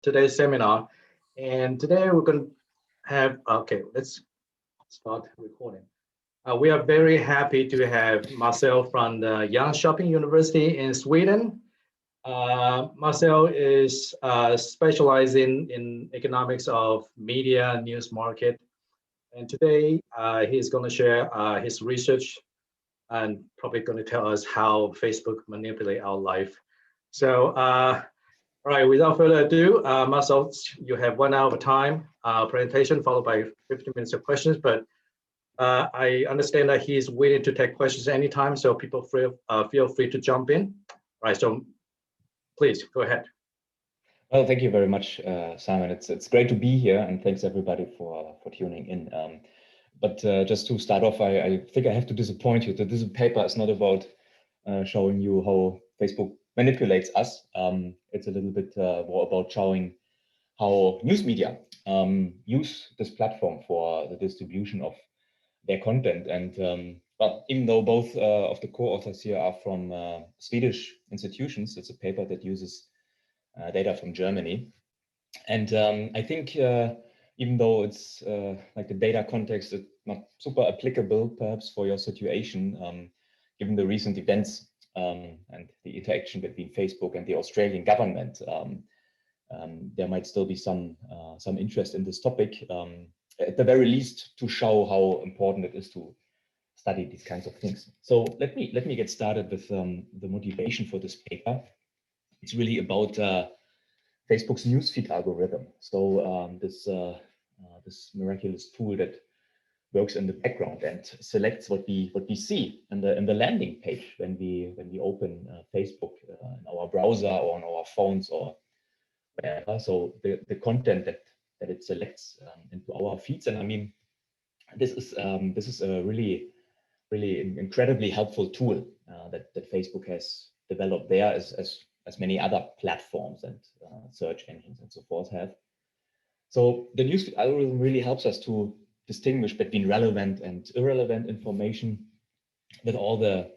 today's seminar. And today we're going to have, okay, let's start recording. We are very happy to have Marcel from the Jönköping University in Sweden. Marcel is specializing in economics of media news market. And today he's going to share his research and probably going to tell us how Facebook manipulate our life. So, all right, without further ado, Marcel, you have 1 hour of time presentation followed by 15 minutes of questions, but I understand that he's willing to take questions anytime, so people feel free to jump in. All right, so please go ahead. Well, thank you very much, Simon. It's great to be here, and thanks everybody for tuning in. But just to start off, I think I have to disappoint you that this paper is not about showing you how Facebook manipulates us. It's a little bit more about showing how news media use this platform for the distribution of their content. And but even though both of the co-authors here are from Swedish institutions, it's a paper that uses data from Germany. And I think even though it's like the data context is not super applicable perhaps for your situation, given the recent events and the interaction between Facebook and the Australian government, there might still be some interest in this topic, at the very least to show how important it is to study these kinds of things. So let me get started with the motivation for this paper. It's really about Facebook's newsfeed algorithm. So this miraculous tool that works in the background and selects what we see in the landing page when we open Facebook in our browser or on our phones or wherever. So the content that it selects into our feeds. And I mean, this is a really incredibly helpful tool that Facebook has developed there as many other platforms and search engines and so forth have. So the newsfeed algorithm really helps us to distinguish between relevant and irrelevant information with all the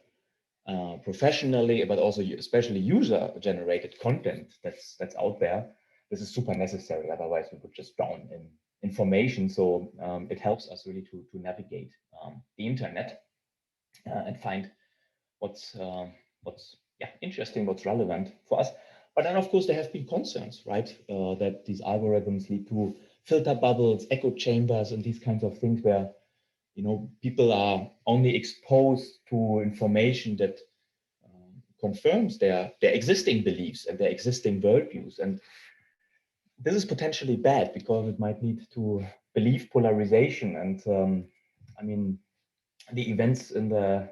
professionally, but also especially user-generated content that's out there. This is super necessary. Otherwise, we would just drown in information. So it helps us really to navigate the internet and find what's interesting, what's relevant for us. But then, of course, there have been concerns, right? That these algorithms lead to filter bubbles, echo chambers, and these kinds of things where, you know, people are only exposed to information that confirms their existing beliefs and their existing worldviews. And this is potentially bad because it might lead to belief polarization. And I mean, the events in the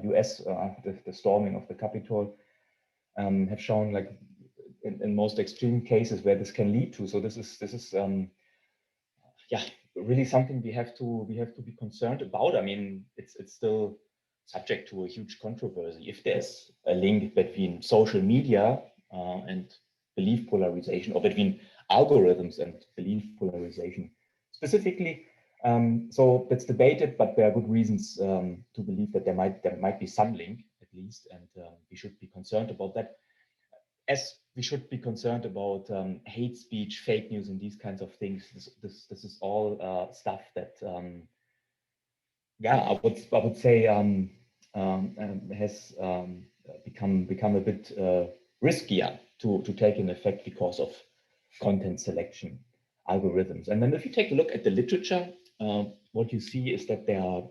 US, the storming of the Capitol, have shown, like, in most extreme cases where this can lead to. So this is really something we have to be concerned about. I mean, it's still subject to a huge controversy if there's a link between social media and belief polarization, or between algorithms and belief polarization specifically. So that's debated, but there are good reasons to believe that there might be some link, at least, and we should be concerned about that, as we should be concerned about hate speech, fake news, and these kinds of things. This is all stuff that I would say has become a bit riskier to take in effect because of content selection algorithms. And then if you take a look at the literature, what you see is that there are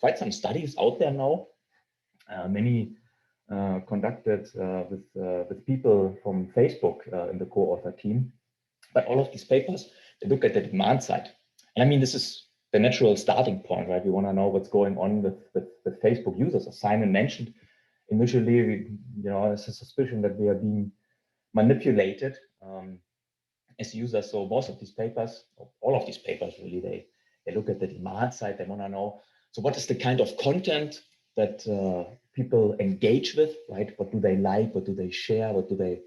quite some studies out there now, many conducted with people from Facebook in the co-author team. But all of these papers, they look at the demand side. And I mean, this is the natural starting point, right? We want to know what's going on with Facebook users. As Simon mentioned, initially, there's a suspicion that we are being manipulated as users. So most of these papers, or all of these papers really, they look at the demand side. They want to know, so what is the kind of content that people engage with, right? What do they like? What do they share? What do they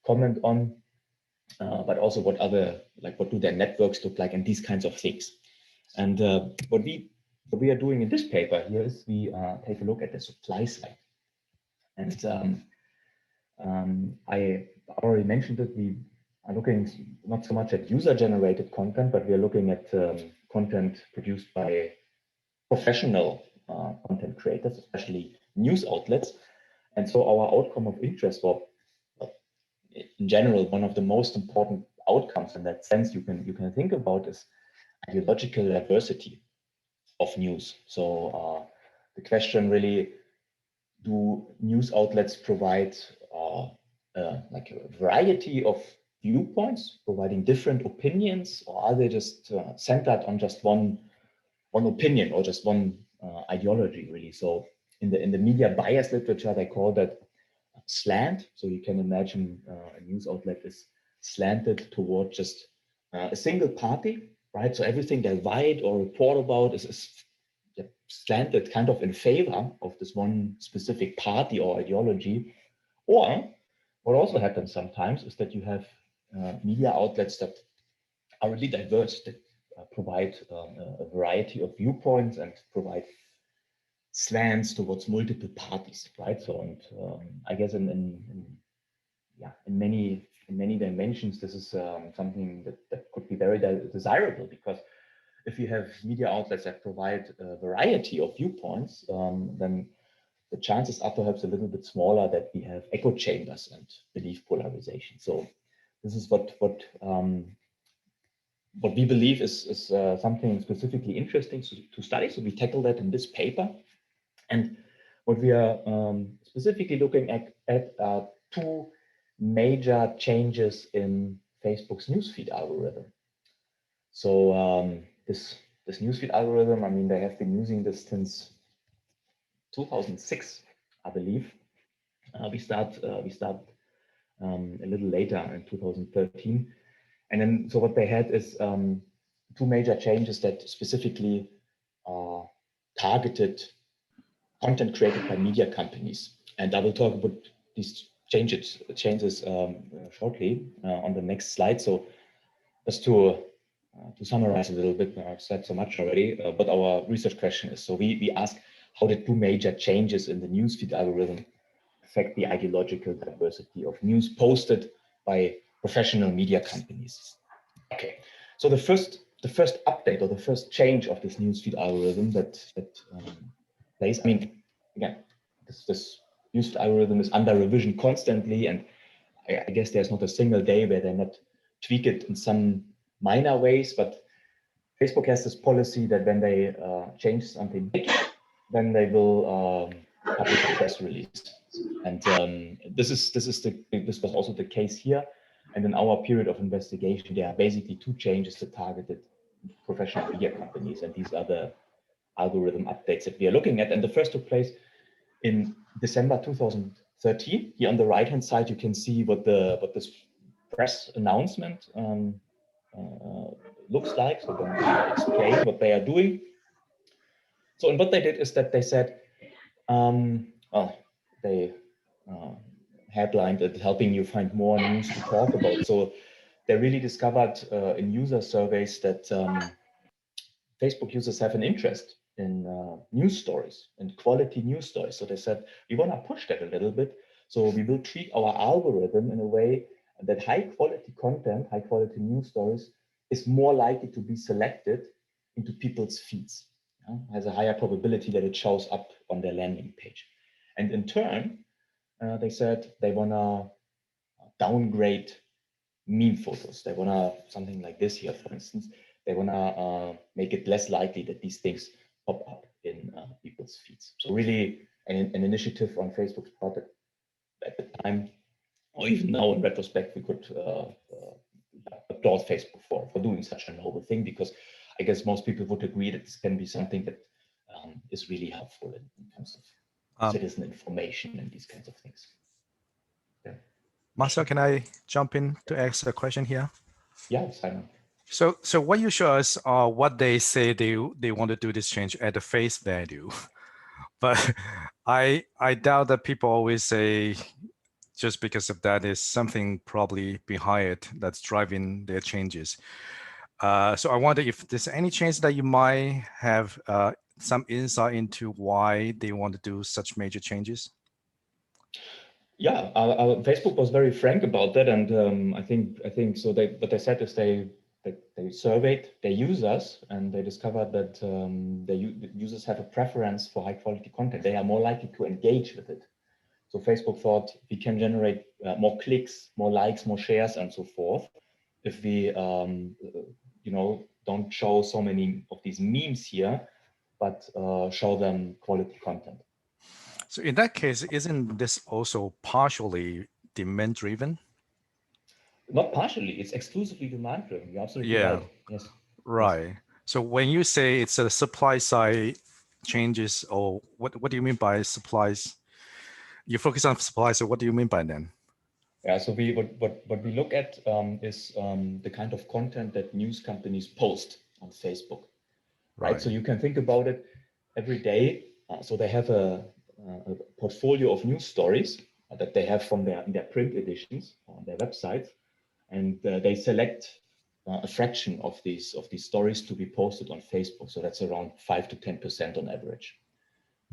comment on? But also what do their networks look like, and these kinds of things. And what we are doing in this paper here is we take a look at the supply side. And I already mentioned that we are looking not so much at user-generated content, but we are looking at content produced by professional content creators, especially news outlets. And so our outcome of interest, or in general, one of the most important outcomes in that sense you can think about is ideological diversity of news. So the question really, do news outlets provide like a variety of viewpoints, providing different opinions, or are they just centered on just one opinion or just one ideology, really? So in the media bias literature, they call that slant. So you can imagine a news outlet is slanted toward just a single party, right? So everything they write or report about is slanted kind of in favor of this one specific party or ideology. Or what also happens sometimes is that you have media outlets that are really diverse, that provide a variety of viewpoints and provide slants towards multiple parties, right? So, and I guess in many dimensions, this is something that could be very desirable, because if you have media outlets that provide a variety of viewpoints, then the chances are perhaps a little bit smaller that we have echo chambers and belief polarization. So this is what we believe is something specifically interesting to study. So we tackle that in this paper. And what we are specifically looking at are two major changes in Facebook's newsfeed algorithm. So this newsfeed algorithm, I mean, they have been using this since 2006, I believe. We start a little later in 2013. And then, so what they had is two major changes that specifically targeted content created by media companies. And I will talk about these changes shortly on the next slide. So just to summarize a little bit, I've said so much already, but our research question is, so we ask, how did two major changes in the newsfeed algorithm affect the ideological diversity of news posted by professional media companies? Okay, so the first update, or the first change of this newsfeed algorithm that plays, I mean, again, this newsfeed algorithm is under revision constantly, and I guess there's not a single day where they not tweak it in some minor ways, but Facebook has this policy that when they change something big, then they will publish a press release. And this was also the case here. And in our period of investigation, there are basically two changes that targeted professional media companies, and these are the algorithm updates that we are looking at. And the first took place in December 2013. Here on the right-hand side, you can see what this press announcement looks like. So then I explain what they are doing. So, and what they did is that they said, they headlined it, helping you find more news to talk about. So they really discovered in user surveys that Facebook users have an interest in news stories and quality news stories. So they said, we want to push that a little bit. So we will tweak our algorithm in a way that high quality content, high quality news stories is more likely to be selected into people's feeds. Has a higher probability that it shows up on their landing page. And in turn, they said they want to downgrade meme photos. They want to, something like this here, for instance, they want to make it less likely that these things pop up in people's feeds. So really an initiative on Facebook's part that at the time, or even now in retrospect, we could applaud Facebook for doing such a noble thing, because I guess most people would agree that this can be something that is really helpful in terms of citizen information and these kinds of things. Yeah. Marcel, can I jump in to ask a question here? Yeah, Simon. So what you show us are what they say they want to do this change at the face value, but I doubt that people always say just because of that is something probably behind it that's driving their changes. So I wonder if there's any chance that you might have some insight into why they want to do such major changes. Yeah, Facebook was very frank about that, and I think so. What they said is they surveyed their users, and they discovered that the users have a preference for high quality content. They are more likely to engage with it. So Facebook thought we can generate more clicks, more likes, more shares, and so forth if we don't show so many of these memes here, but show them quality content. So in that case, isn't this also partially demand driven? Not partially, it's exclusively demand driven. You're absolutely Yeah, right. Yes. right. Yes. So when you say it's a supply side changes, or what do you mean by supplies? You focus on supply, so what do you mean by then? Yeah, so what we look at is the kind of content that news companies post on Facebook, right? So you can think about it every day. So they have a portfolio of news stories that they have from their print editions on their websites, and they select a fraction of these stories to be posted on Facebook. So that's around 5 to 10% on average,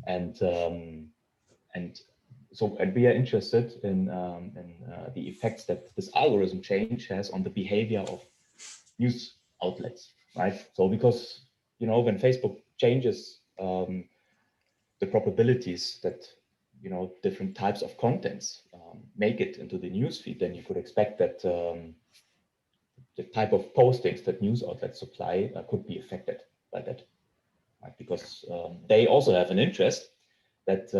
and we are interested in the effects that this algorithm change has on the behavior of news outlets, right? So because when Facebook changes the probabilities that different types of contents make it into the newsfeed, then you could expect that the type of postings that news outlets supply could be affected by that, right? Because they also have an interest that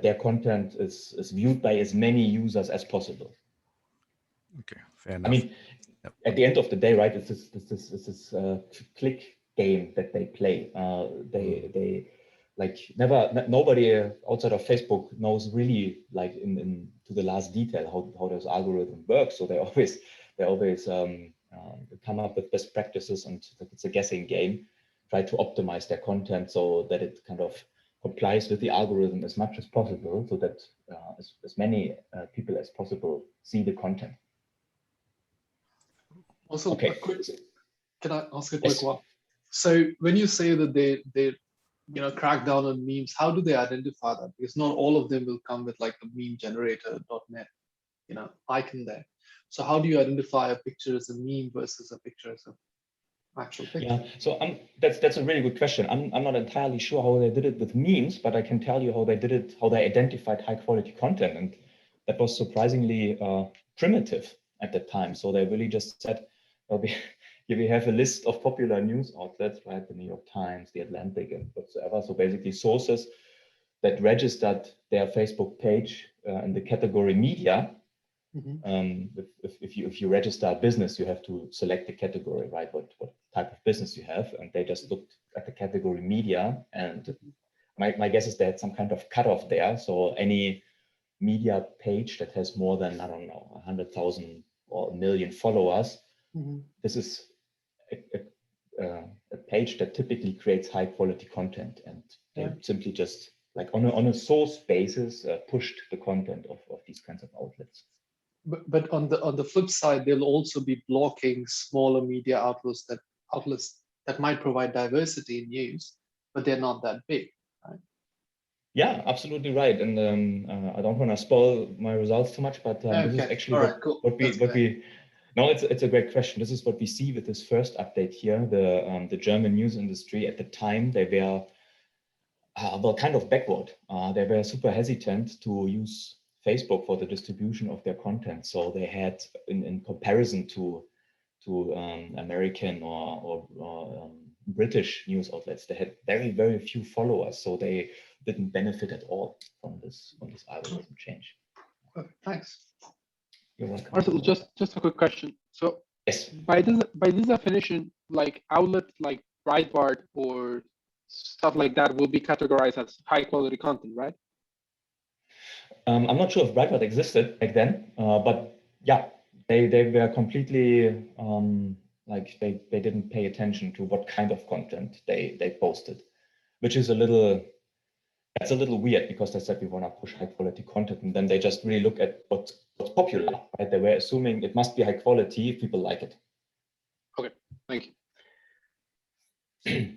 their content is viewed by as many users as possible. Okay, fair enough. I mean, at the end of the day, right? It's this click game that they play. They like nobody outside of Facebook knows really like in to the last detail how those algorithms work. So they always come up with best practices, and it's a guessing game. Try to optimize their content so that it kind of complies with the algorithm as much as possible, so that as many people as possible see the content. Also, okay. Can I ask a quick one? So when you say that they crack down on memes, how do they identify that? Because not all of them will come with like a meme generator.net icon there. So how do you identify a picture as a meme versus a picture as an actual picture? Yeah, so that's a really good question. I'm not entirely sure how they did it with memes, but I can tell you how they did it, how they identified high quality content, and that was surprisingly primitive at the time. So they really just said, here we have a list of popular news outlets, right? The New York Times, the Atlantic, and whatsoever. So basically sources that registered their Facebook page in the category media. Mm-hmm. If you register a business, you have to select the category, right? What type of business you have, and they just looked at the category media, and my guess is they had some kind of cutoff there. So any media page that has more than 100,000 or 1 million followers, mm-hmm. This is a page that typically creates high quality content, and they simply just like on a source basis pushed the content of these kinds of outlets. But on the flip side, they'll also be blocking smaller media outlets that might provide diversity in news, but they're not that big, right? Yeah, absolutely right. And I don't want to spoil my results too much, but this is actually what we. No, it's a great question. This is what we see with this first update here. The German news industry at the time, they were kind of backward. They were super hesitant to use Facebook for the distribution of their content. So they had, in comparison to American or British news outlets, they had very, very few followers. So they didn't benefit at all from this algorithm change. Perfect. Thanks. You're welcome. Marcel, just a quick question. So yes, by this definition, like outlets like Breitbart or stuff like that will be categorized as high quality content, right? I'm not sure if Breitbart existed back then, but yeah, they were completely like they didn't pay attention to what kind of content they posted, which is a little weird, because they said we want to push high quality content, and then they just really look at what's popular, right? They were assuming it must be high quality if people like it. Okay, thank you.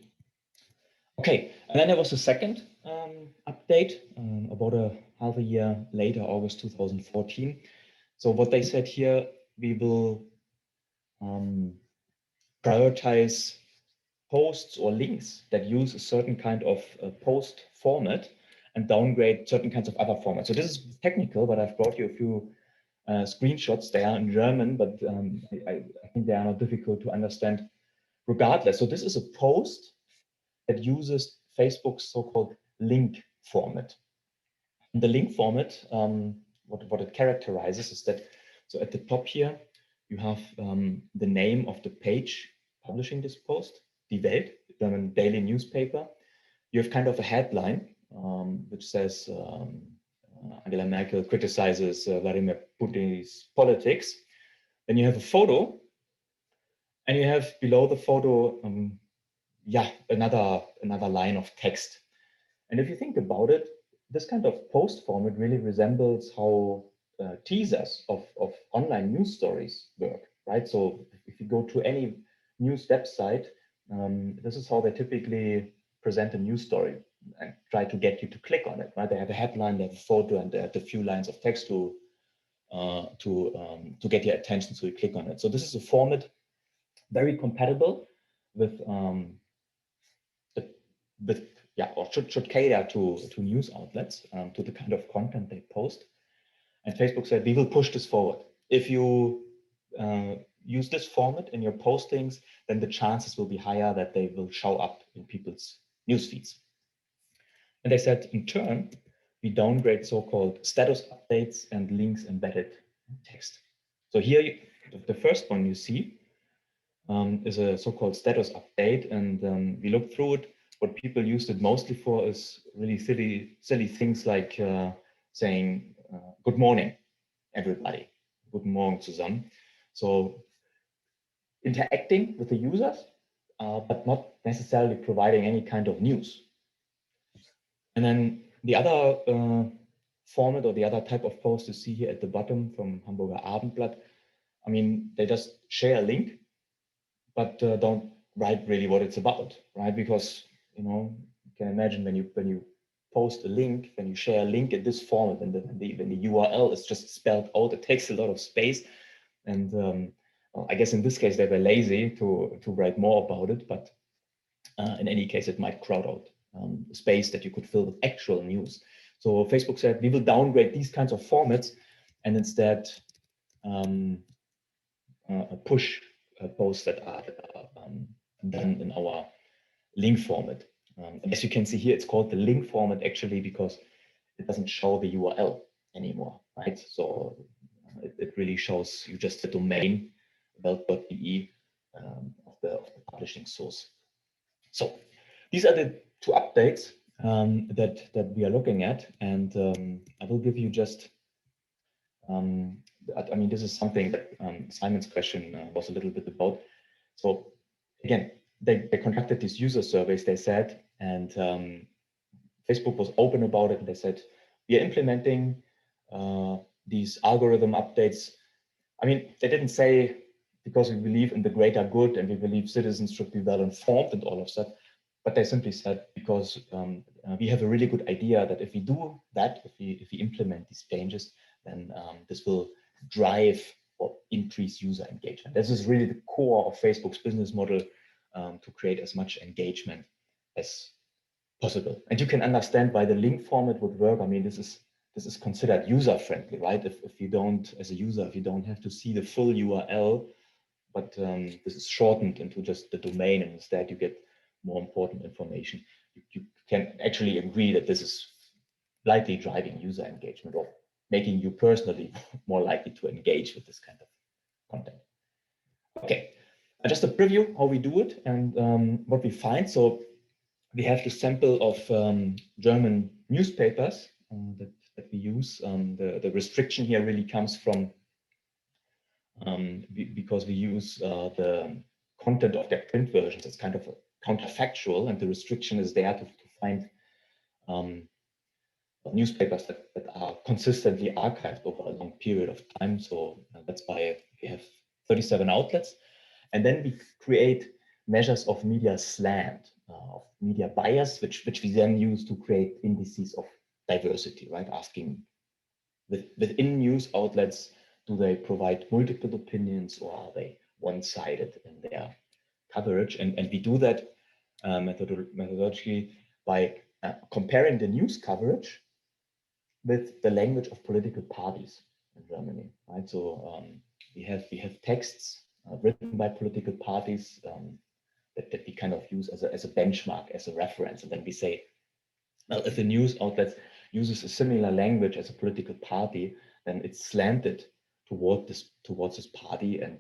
Okay, and then there was a second update about half a year later, August 2014. So what they said here, we will prioritize posts or links that use a certain kind of post format and downgrade certain kinds of other formats. So this is technical, but I've brought you a few screenshots. They are in German, but I think they are not difficult to understand regardless. So this is a post that uses Facebook's so-called link format. And the link format, what it characterizes is that, so at the top here, you have the name of the page publishing this post, Die Welt, the German daily newspaper. You have kind of a headline, which says Angela Merkel criticizes Vladimir Putin's politics. Then you have a photo, and you have below the photo, another line of text. And if you think about it, this kind of post format really resembles how teasers of online news stories work, right? So if you go to any news website, this is how they typically present a news story and try to get you to click on it, right? They have a headline, they have a photo, and they have a few lines of text to get your attention, so you click on it. So this is a format very compatible with or should cater to news outlets, to the kind of content they post. And Facebook said, we will push this forward. If you use this format in your postings, then the chances will be higher that they will show up in people's news feeds. And they said, in turn, we downgrade so-called status updates and links embedded in text. So here, the first one you see is a so-called status update. And we looked through it. What people used it mostly for is really silly things like saying, good morning, everybody. Guten Morgen zusammen. So interacting with the users, but not necessarily providing any kind of news. And then the other format or the other type of post you see here at the bottom from Hamburger Abendblatt, I mean, they just share a link, but don't write really what it's about, right? Because, you know, you can imagine when you post a link, when you share a link in this format, when the URL is just spelled out, it takes a lot of space. And well, I guess in this case, they were lazy to write more about it, but in any case, it might crowd out space that you could fill with actual news. So Facebook said, we will downgrade these kinds of formats and instead push posts that are done in our link format. As you can see here, it's called the link format actually because it doesn't show the URL anymore, right? So it really shows you just the domain, welt.de, of the publishing source. So these are the two updates that we are looking at, and I will give you just, I mean, this is something that Simon's question was a little bit about. So again, they conducted these user surveys, they said, and Facebook was open about it, and they said, we are implementing these algorithm updates. I mean, they didn't say because we believe in the greater good and we believe citizens should be well informed and all of that, but they simply said because we have a really good idea that if we do that, if we implement these changes, then this will drive or increase user engagement. This is really the core of Facebook's business model, to create as much engagement as possible. And you can understand why the link format would work. I mean, this is considered user friendly, right? If you don't, as a user, if you don't have to see the full URL, but this is shortened into just the domain, and instead you get more important information. You can actually agree that this is likely driving user engagement or making you personally more likely to engage with this kind of content. Okay, just a preview how we do it and what we find. So we have the sample of German newspapers that we use. The restriction here really comes from because we use the content of their print versions. It's kind of counterfactual, and the restriction is there to find newspapers that are consistently archived over a long period of time. So that's why we have 37 outlets. And then we create measures of media slant, of media bias, which we then use to create indices of diversity, right? Asking within news outlets, do they provide multiple opinions or are they one-sided in their coverage? And we do that methodologically by comparing the news coverage with the language of political parties in Germany, right? So we have texts written by political parties that we kind of use as a benchmark, as a reference, and then we say, well, if a news outlet uses a similar language as a political party, then it's slanted towards this party and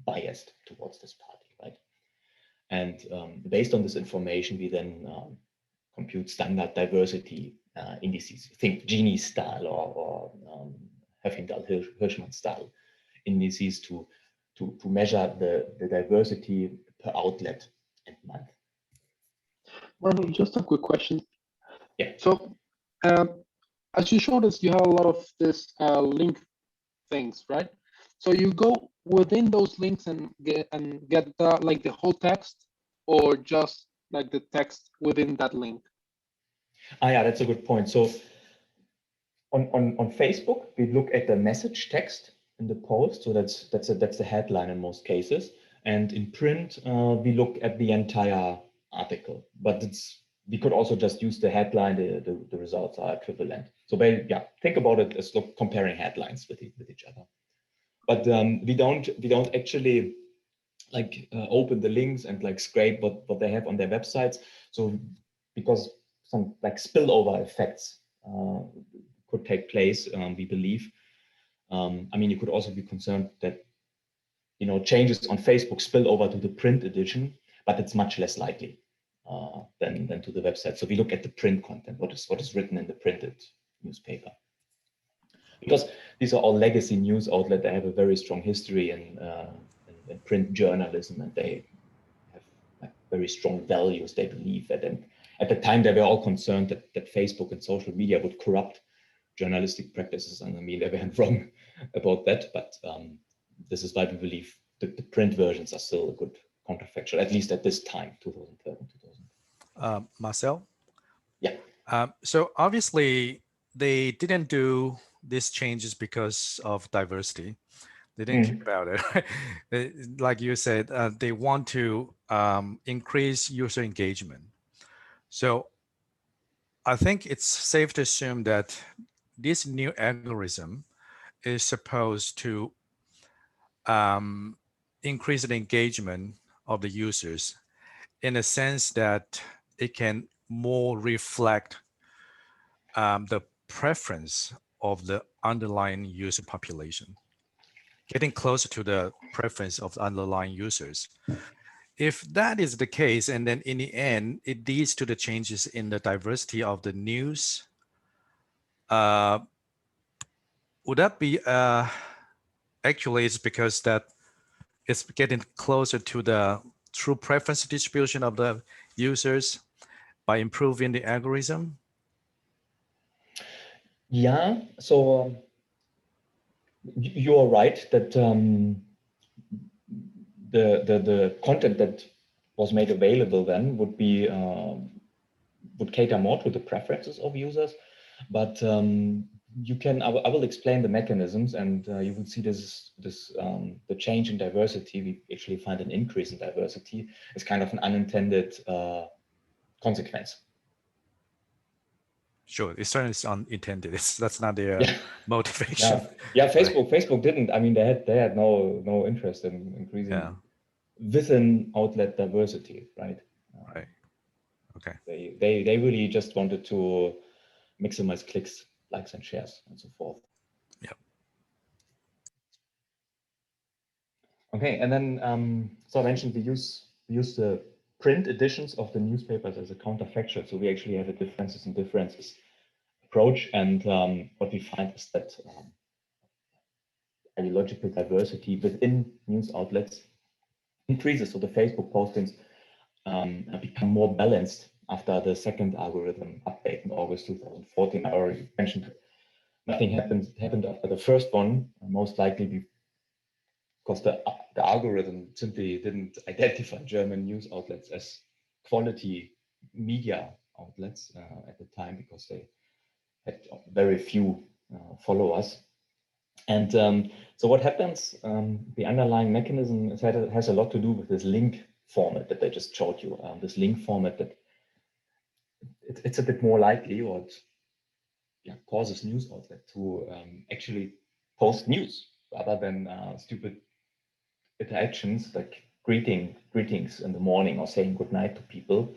biased towards this party, right? And based on this information, we then compute standard diversity indices. Think Gini style or Heffingdahl-Hirschman style indices to measure the diversity per outlet and month. Marcel, just a quick question. Yeah. So, as you showed us, you have a lot of this link things, right? So you go within those links and get the, like the whole text, or just like the text within that link. Yeah, that's a good point. So on Facebook, we look at the message text in the post. So that's the headline in most cases. And in print, we look at the entire article. But we could also just use the headline. The results are equivalent. So yeah, think about it as comparing headlines with each other. But we don't actually like open the links and like scrape what they have on their websites. So because some like spillover effects could take place, we believe. I mean, you could also be concerned that changes on Facebook spill over to the print edition, but it's much less likely than to the website. So we look at the print content, what is written in the printed newspaper. Because these are all legacy news outlets, they have a very strong history in print journalism, and they have like very strong values. They believe that, and at the time they were all concerned that Facebook and social media would corrupt journalistic practices, and I mean they went wrong about that. But this is why we believe that the print versions are still a good counterfactual, at least at this time, 2013, 2000. Marcel? Yeah. So obviously they didn't do these changes because of diversity. They didn't care about it. Like you said, they want to increase user engagement. So I think it's safe to assume that this new algorithm is supposed to increase the engagement of the users in a sense that it can more reflect the preference of the underlying user population, getting closer to the preference of the underlying users. If that is the case, and then in the end, it leads to the changes in the diversity of the news, would that be actually it's because that it's getting closer to the true preference distribution of the users by improving the algorithm? Yeah, so you're right that the content that was made available then would be would cater more to the preferences of users, but I will explain the mechanisms, and you will see the change in diversity. We actually find an increase in diversity is kind of an unintended consequence. Sure, it certainly is unintended. That's not their motivation. Yeah. Facebook didn't. I mean, they had no interest in increasing within outlet diversity, right? Right. Okay. They really just wanted to maximize clicks, likes, and shares, and so forth. Yeah. Okay, and then so I mentioned we use the print editions of the newspapers as a counterfactual. So we actually have a differences approach, and what we find is that ideological diversity within news outlets increases. So the Facebook postings become more balanced after the second algorithm update in August 2014. I already mentioned nothing happened after the first one, most likely because the algorithm simply didn't identify German news outlets as quality media outlets at the time, because they had very few followers. And so what happens, the underlying mechanism has a lot to do with this link format that I just showed you. This link format that it's a bit more likely, or it causes news outlet to actually post news rather than stupid interactions like greetings in the morning or saying good night to people.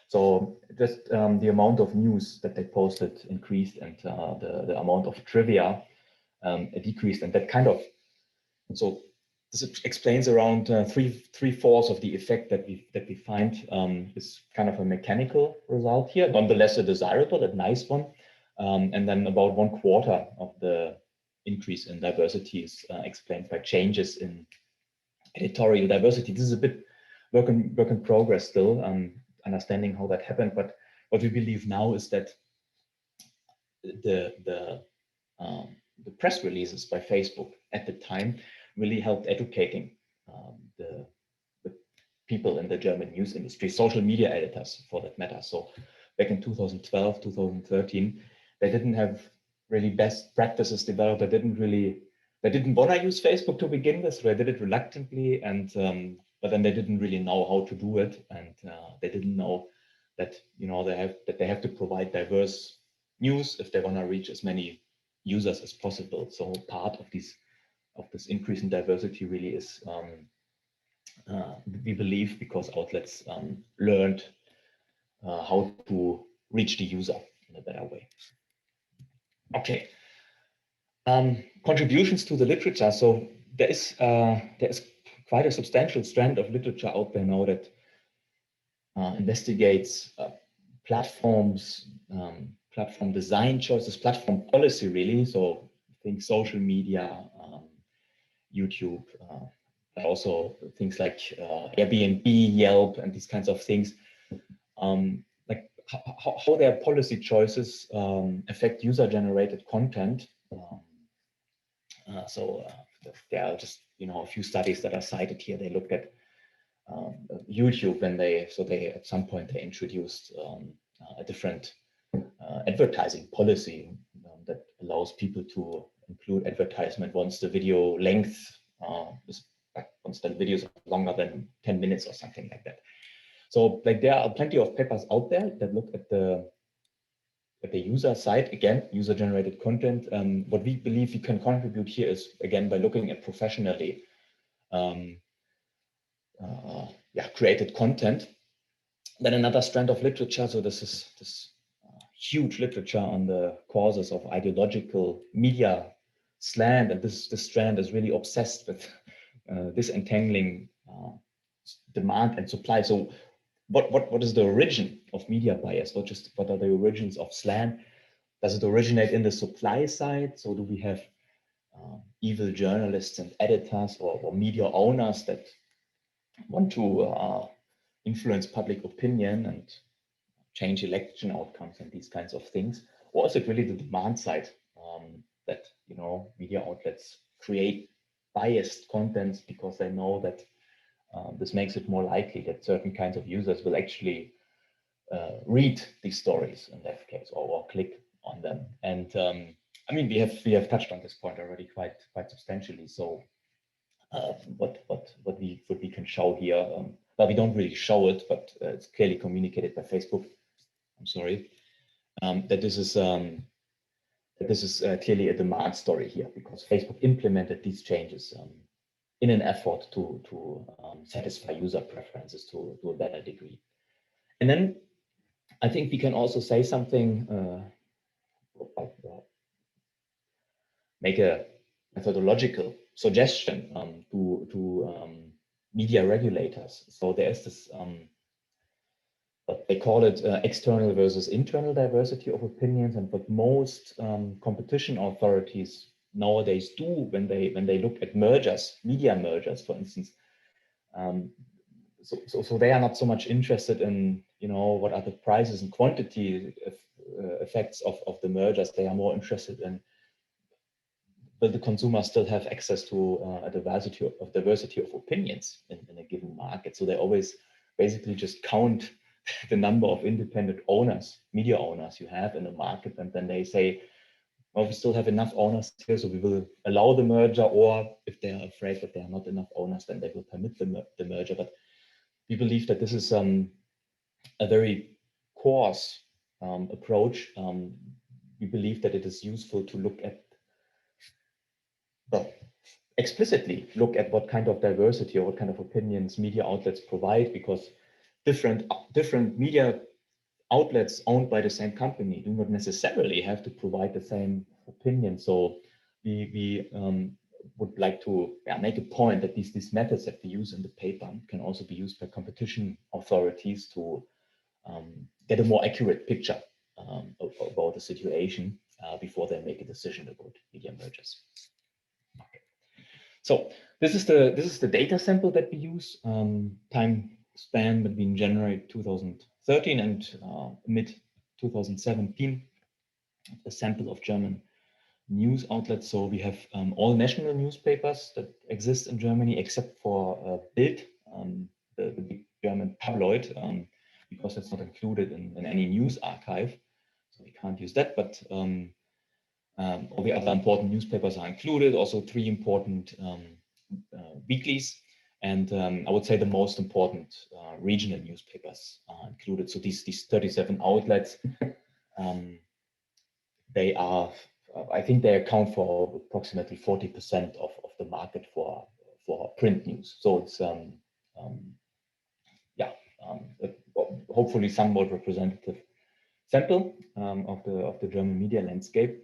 So just the amount of news that they posted increased, and the amount of trivia decreased, and that kind of, so this explains around three-fourths of the effect that we find is kind of a mechanical result here, nonetheless a desirable, a nice one, and then about 1/4 of the increase in diversity is explained by changes in editorial diversity. This is a bit work in progress still, understanding how that happened, but what we believe now is that the press releases by Facebook at the time really helped educating the people in the German news industry, social media editors for that matter. So back in 2012, 2013, they didn't have really best practices developed. They didn't want to use Facebook to begin with, so they did it reluctantly, and but then they didn't really know how to do it, and they didn't know that they have to provide diverse news if they want to reach as many users as possible. So part of this increase in diversity really is, we believe, because outlets learned how to reach the user in a better way. Okay. Contributions to the literature. So there is quite a substantial strand of literature out there now that investigates platforms, platform design choices, platform policy really. So think social media, YouTube, but also things like Airbnb, Yelp, and these kinds of things. Like how their policy choices affect user-generated content. So there are just a few studies that are cited here. They looked at YouTube when they at some point they introduced a different advertising policy that allows people to include advertisement once the video length once the videos are longer than 10 minutes or something like that. So like there are plenty of papers out there that look at the user side, again, user-generated content. What we believe we can contribute here is, again, by looking at professionally created content. Then another strand of literature, so this is this huge literature on the causes of ideological media slant, and this strand is really obsessed with disentangling demand and supply. So what is the origin of media bias? What are the origins of slant? Does it originate in the supply side? So do we have evil journalists and editors or media owners that want to influence public opinion and change election outcomes and these kinds of things? Or is it really the demand side that media outlets create biased contents because they know that this makes it more likely that certain kinds of users will actually read these stories in that case, or click on them? And I mean, we have touched on this point already quite substantially. So what we can show here, well, we don't really show it, but it's clearly communicated by Facebook. I'm sorry, that this is clearly a demand story here, because Facebook implemented these changes in an effort to satisfy user preferences to a better degree. And then I think we can also say something, make a methodological suggestion to media regulators. So there's this, they call it external versus internal diversity of opinions, and what most competition authorities nowadays do when they look at mergers, media mergers, for instance. So they are not so much interested in what are the prices and quantity effects of the mergers. They are more interested in, will the consumer still have access to a diversity of opinions in a given market? So they always basically just count the number of independent owners, media owners you have in the market, and then they say, well, we still have enough owners here, so we will allow the merger, or if they are afraid that there are not enough owners, then they will permit the merger. But we believe that this is a very coarse approach. We believe that it is useful to look at, well, explicitly look at what kind of diversity or what kind of opinions media outlets provide, because different media outlets owned by the same company do not necessarily have to provide the same opinion. So we would like to make a point that these methods that we use in the paper can also be used by competition authorities to get a more accurate picture about the situation before they make a decision about media mergers. Okay. So this is the data sample that we use. Time span between January 2013 and mid 2017. A sample of German news outlets. So we have all national newspapers that exist in Germany, except for Bild, the big German tabloid, because it's not included in any news archive. So we can't use that, but all the other important newspapers are included. Also 3 important weeklies. And I would say the most important regional newspapers are included. So these 37 outlets, they are, I think they account for approximately 40% of the market for print news. So it's hopefully somewhat representative sample of the German media landscape.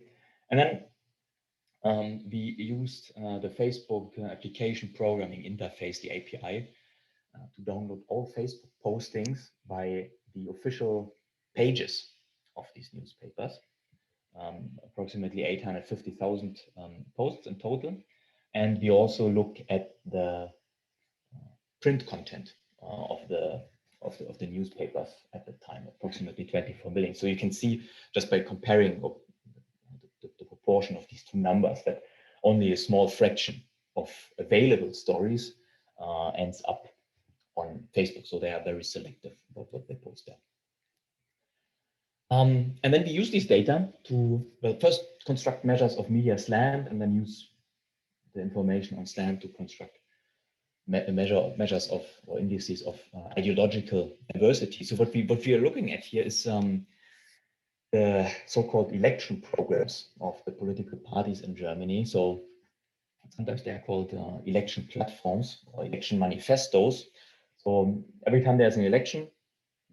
And then we used the Facebook application programming interface, the API, to download all Facebook postings by the official pages of these newspapers. Approximately 850,000 posts in total. And we also look at the print content of the newspapers at the time, approximately 24 million. So you can see just by comparing the proportion of these 2 numbers that only a small fraction of available stories ends up on Facebook. So they are very selective about what they post there. And then we use these data to, well, first construct measures of media slant, and then use the information on slant to construct measures of, or indices of ideological diversity. So what we are looking at here is the so-called election programs of the political parties in Germany. So sometimes they are called election platforms or election manifestos. So every time there's an election,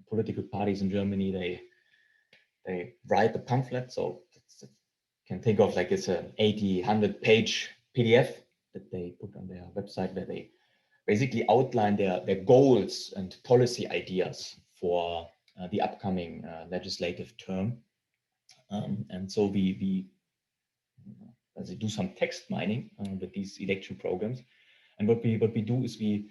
political parties in Germany, they write the pamphlet. So you can think of like it's an 80, 100-page PDF that they put on their website, where they basically outline their goals and policy ideas for the upcoming legislative term. And so we do some text mining with these election programs. And what we do is we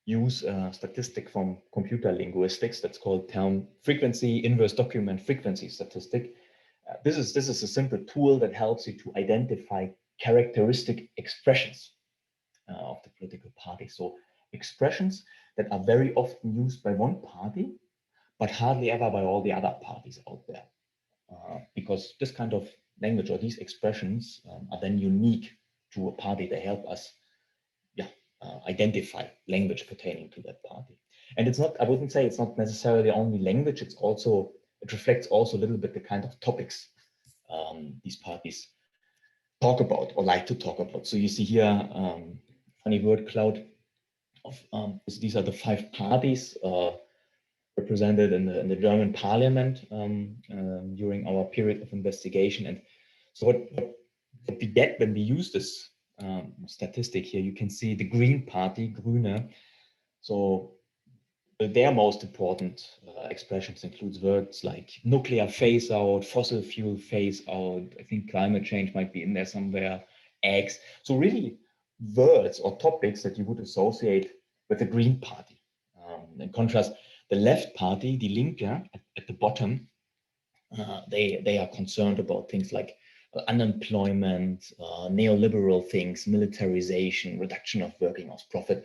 use a statistic from computer linguistics that's called term frequency inverse document frequency statistic. This is a simple tool that helps you to identify characteristic expressions of the political party. So expressions that are very often used by one party, but hardly ever by all the other parties out there. Because this kind of language or these expressions are then unique to a party. They help us identify language pertaining to that party. And it's not, I wouldn't say it's not necessarily only language, it reflects also a little bit the kind of topics these parties talk about or like to talk about. So you see here, funny word cloud of, these are the 5 parties represented in the German parliament during our period of investigation. And so what we get when we use this statistic here, you can see the Green Party, Grüne. So their most important expressions includes words like nuclear phase out, fossil fuel phase out. I think climate change might be in there somewhere, eggs. So really words or topics that you would associate with the Green Party. In contrast, the Left Party, Die Linke, at the bottom, they are concerned about things like unemployment, neoliberal things, militarization, reduction of working hours profit.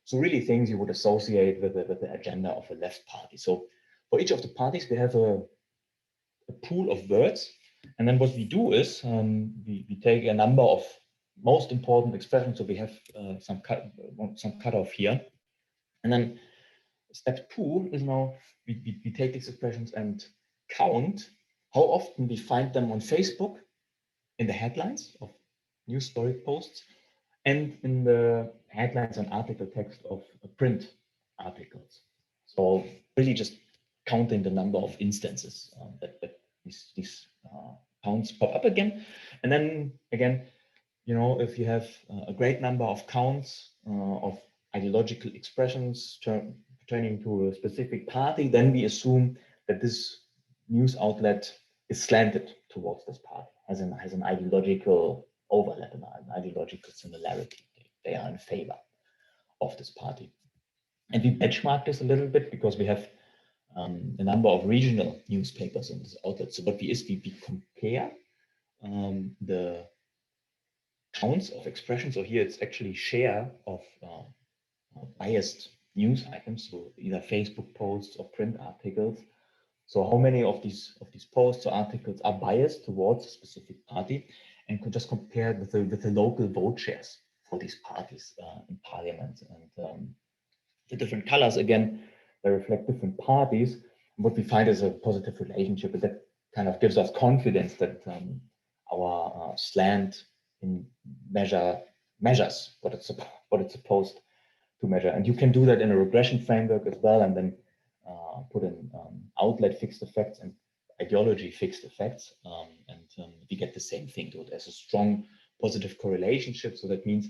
So really things you would associate with the agenda of a left party. So for each of the parties, we have a pool of words. And then what we do is we take a number of most important expressions. So we have some cutoff here. And then step 2 is now we take these expressions and count how often we find them on Facebook in the headlines of news story posts and in the headlines and article text of print articles. So really just counting the number of instances that these counts pop up again. And then again, you know, if you have a great number of counts of ideological expressions pertaining to a specific party, then we assume that this news outlet is slanted towards this party, has an ideological overlap, an ideological similarity. They are in favor of this party. And we benchmark this a little bit because we have a number of regional newspapers in this outlet. So what we compare the counts of expressions. So here it's actually share of biased news items, so either Facebook posts or print articles. So how many of these posts or articles are biased towards a specific party, and could just compare with the local vote shares for these parties in parliament. And the different colors, again, they reflect different parties. And what we find is a positive relationship, and that kind of gives us confidence that our slant in measures what it's supposed to measure. And you can do that in a regression framework as well, and then put in outlet fixed effects and ideology fixed effects, and we get the same thing. So there's a strong positive correlation. So that means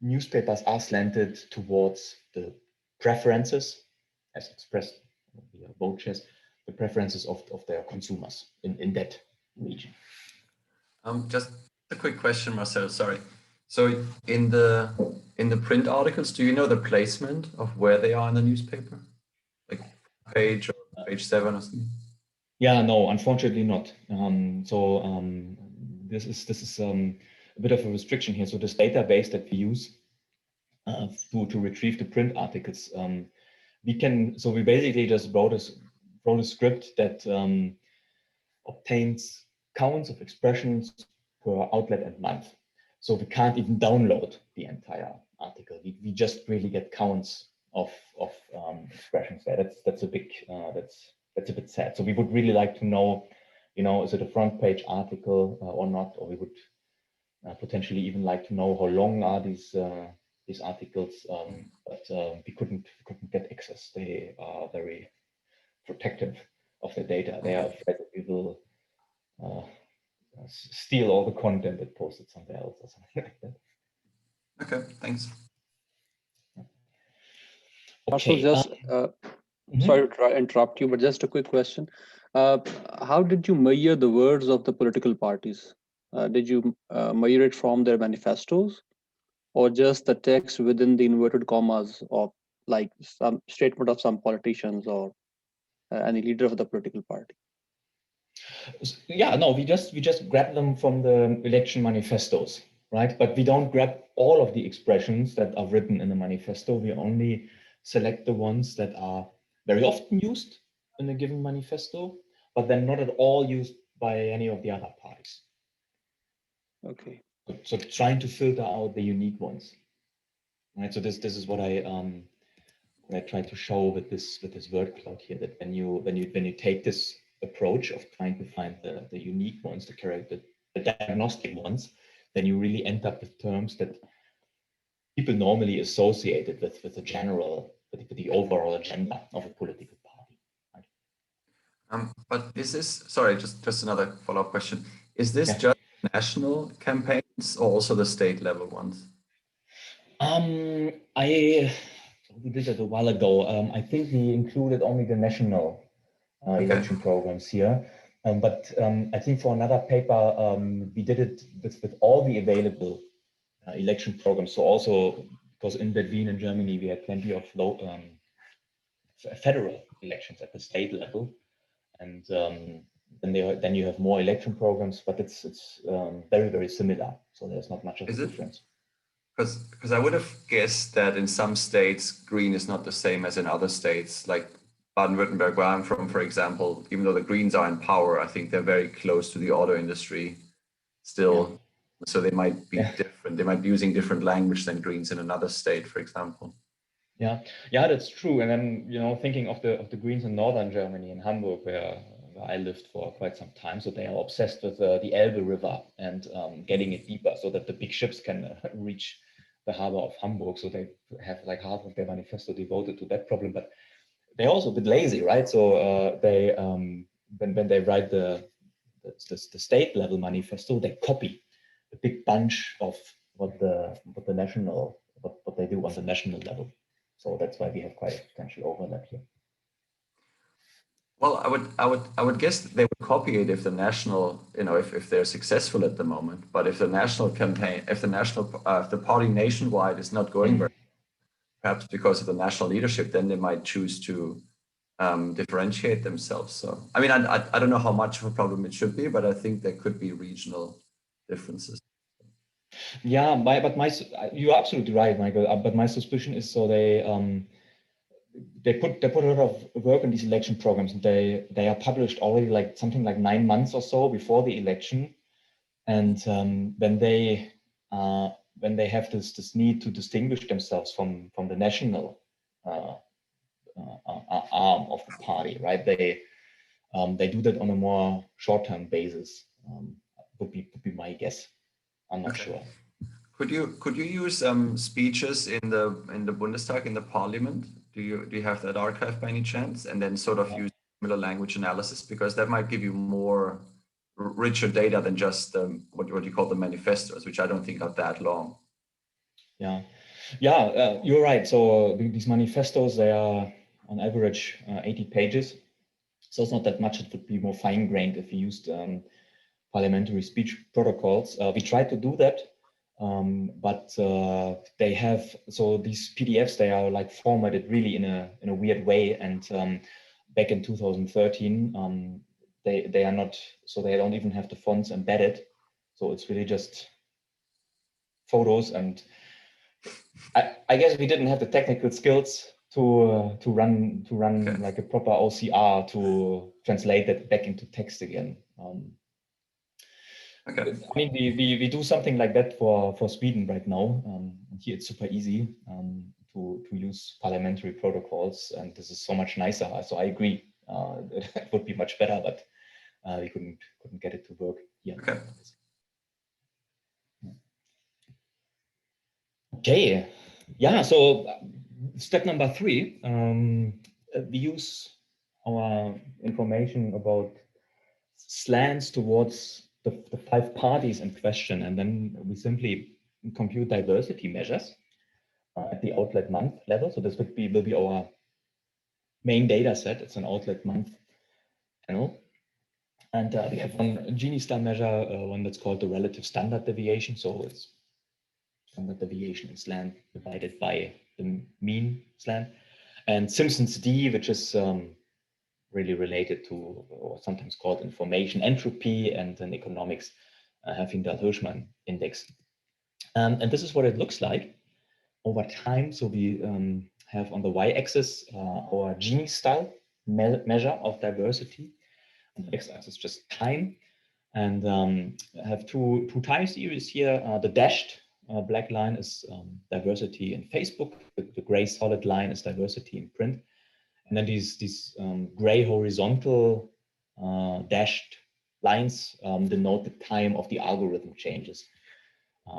newspapers are slanted towards the preferences, as expressed via vote shares, the preferences of their consumers in that region. Just a quick question, Marcel, sorry. So in the print articles, do you know the placement of where they are in the newspaper? Like page or page 7 or something? Yeah, no, unfortunately not. This is a bit of a restriction here. So this database that we use to retrieve the print articles, we basically just wrote a script that obtains counts of expressions per outlet and month. So we can't even download the entire article. We just really get counts of expressions there. That's a bit sad. So we would really like to know, you know, is it a front page article or not? Or we would potentially even like to know how long are these articles, but we couldn't get access. They are very protective of the data. They are afraid that we will steal all the content and post it somewhere else or something like that. Okay, thanks. Okay. Also, sorry to interrupt you, but just a quick question. How did you measure the words of the political parties? Did you measure it from their manifestos, or just the text within the inverted commas of like some statement of some politicians or any leader of the political party? Yeah, no, we just grab them from the election manifestos, right? But we don't grab all of the expressions that are written in the manifesto. We only select the ones that are very often used in a given manifesto, but then not at all used by any of the other parties. Okay. So trying to filter out the unique ones, right? So this is what I try to show with this word cloud here, that when you take this approach of trying to find the unique ones, the diagnostic ones, then you really end up with terms that people normally associated with the overall agenda of a political party. Right? But is this, sorry, just another follow-up question. Is this just national campaigns or also the state level ones? We did it a while ago. I think we included only the national election programs here. But I think for another paper, we did it with all the available election programs. So also, because in Berlin in Germany, we had plenty of federal elections at the state level. And then you have more election programs, but it's very, very similar. So there's not much of a difference. because I would have guessed that in some states green is not the same as in other states, like Baden-Württemberg, where I'm from, for example. Even though the Greens are in power, I think they're very close to the auto industry still. So they might be different. They might be using different language than Greens in another state, for example. Yeah, that's true. And then, you know, thinking of the Greens in northern Germany, in Hamburg, where I lived for quite some time, so they are obsessed with the Elbe River and getting it deeper so that the big ships can reach the harbor of Hamburg. So they have like half of their manifesto devoted to that problem. But they're also a bit lazy, right? So they when they write the state level manifesto, they copy a big bunch of what they do on the national level. So that's why we have quite a potential overlap here. Well, I would guess they would copy it if the national, you know, if they're successful at the moment. But if the national campaign, if the party nationwide is not going very, perhaps because of the national leadership, then they might choose to differentiate themselves. So, I mean, I don't know how much of a problem it should be, but I think there could be regional differences. Yeah, but you're absolutely right, Michael. But my suspicion is so they put a lot of work in these election programs. And they are published already like something like 9 months or so before the election, and when they have this need to distinguish themselves from the national arm of the party, right? They do that on a more short-term basis. Would be my guess. I'm not sure. Could you use speeches in the Bundestag, in the parliament? Do you have that archive by any chance? And then sort of use similar language analysis, because that might give you more richer data than just what you call the manifestos, which I don't think are that long. Yeah, you're right. So these manifestos, they are on average 80 pages. So it's not that much. It would be more fine-grained if we used parliamentary speech protocols. We tried to do that. But they have, so these PDFs, they are like formatted really in a weird way. And back in 2013, they are not, so they don't even have the fonts embedded. So it's really just photos. And I guess we didn't have the technical skills to run like a proper OCR to translate that back into text again. Okay. I mean, we do something like that for Sweden right now. Here it's super easy to use parliamentary protocols, and this is so much nicer. So I agree, it would be much better, but we couldn't get it to work here. Okay, yeah. So step number 3, we use our information about slants towards the 5 parties in question, and then we simply compute diversity measures at the outlet month level. So this will be our main data set. It's an outlet month panel. And we have one Gini style measure, one that's called the relative standard deviation. So it's standard deviation in slant divided by the mean slant. And Simpson's D, which is really related to, or sometimes called information entropy, and in economics, Herfindahl-Hirschman index. And this is what it looks like over time. So we have on the y-axis our Gini style measure of diversity, and the x-axis just time. And have two time series here. The dashed black line is diversity in Facebook. The gray solid line is diversity in print. And then these gray horizontal dashed lines denote the time of the algorithm changes.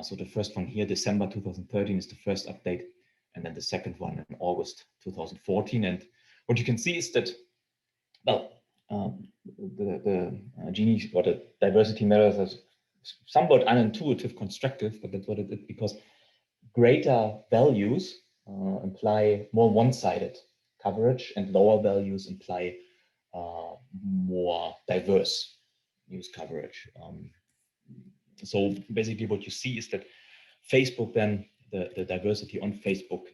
So the first one here, December 2013, is the first update, and then the second one in August 2014. And what you can see is that, well, the Gini, or the diversity measures, are somewhat unintuitive constructive, but that's what it is, because greater values imply more one-sided coverage, and lower values imply more diverse news coverage. So basically what you see is that Facebook, then the diversity on Facebook,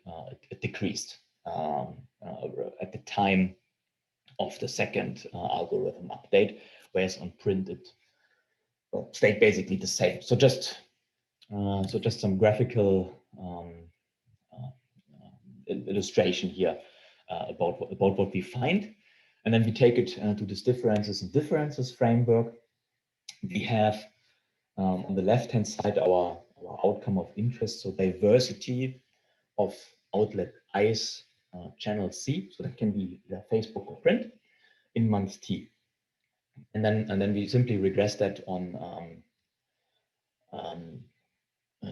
it decreased at the time of the second algorithm update, whereas on print it stayed basically the same. So just some graphical illustration here about what we find. And then we take it to this differences and differences framework. We have on the left-hand side our outcome of interest, so diversity of outlet I's channel C, so that can be either Facebook or print, in month T. And then we simply regress that on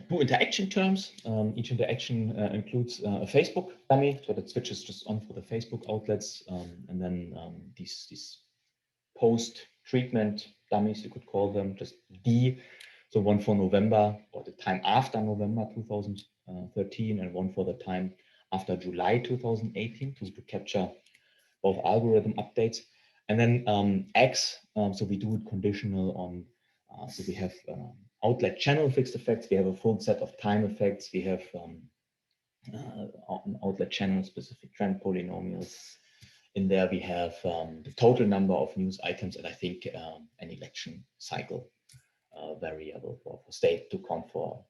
two interaction terms. Each interaction includes a Facebook dummy, so that switches just on for the Facebook outlets, and then these post-treatment dummies, you could call them, just D. So one for November, or the time after November 2013, and one for the time after July 2018 to capture both algorithm updates. And then X, so we do it conditional on, so we have outlet channel fixed effects, we have a full set of time effects, we have outlet channel specific trend polynomials. In there we have the total number of news items, and I think an election cycle variable for state to count for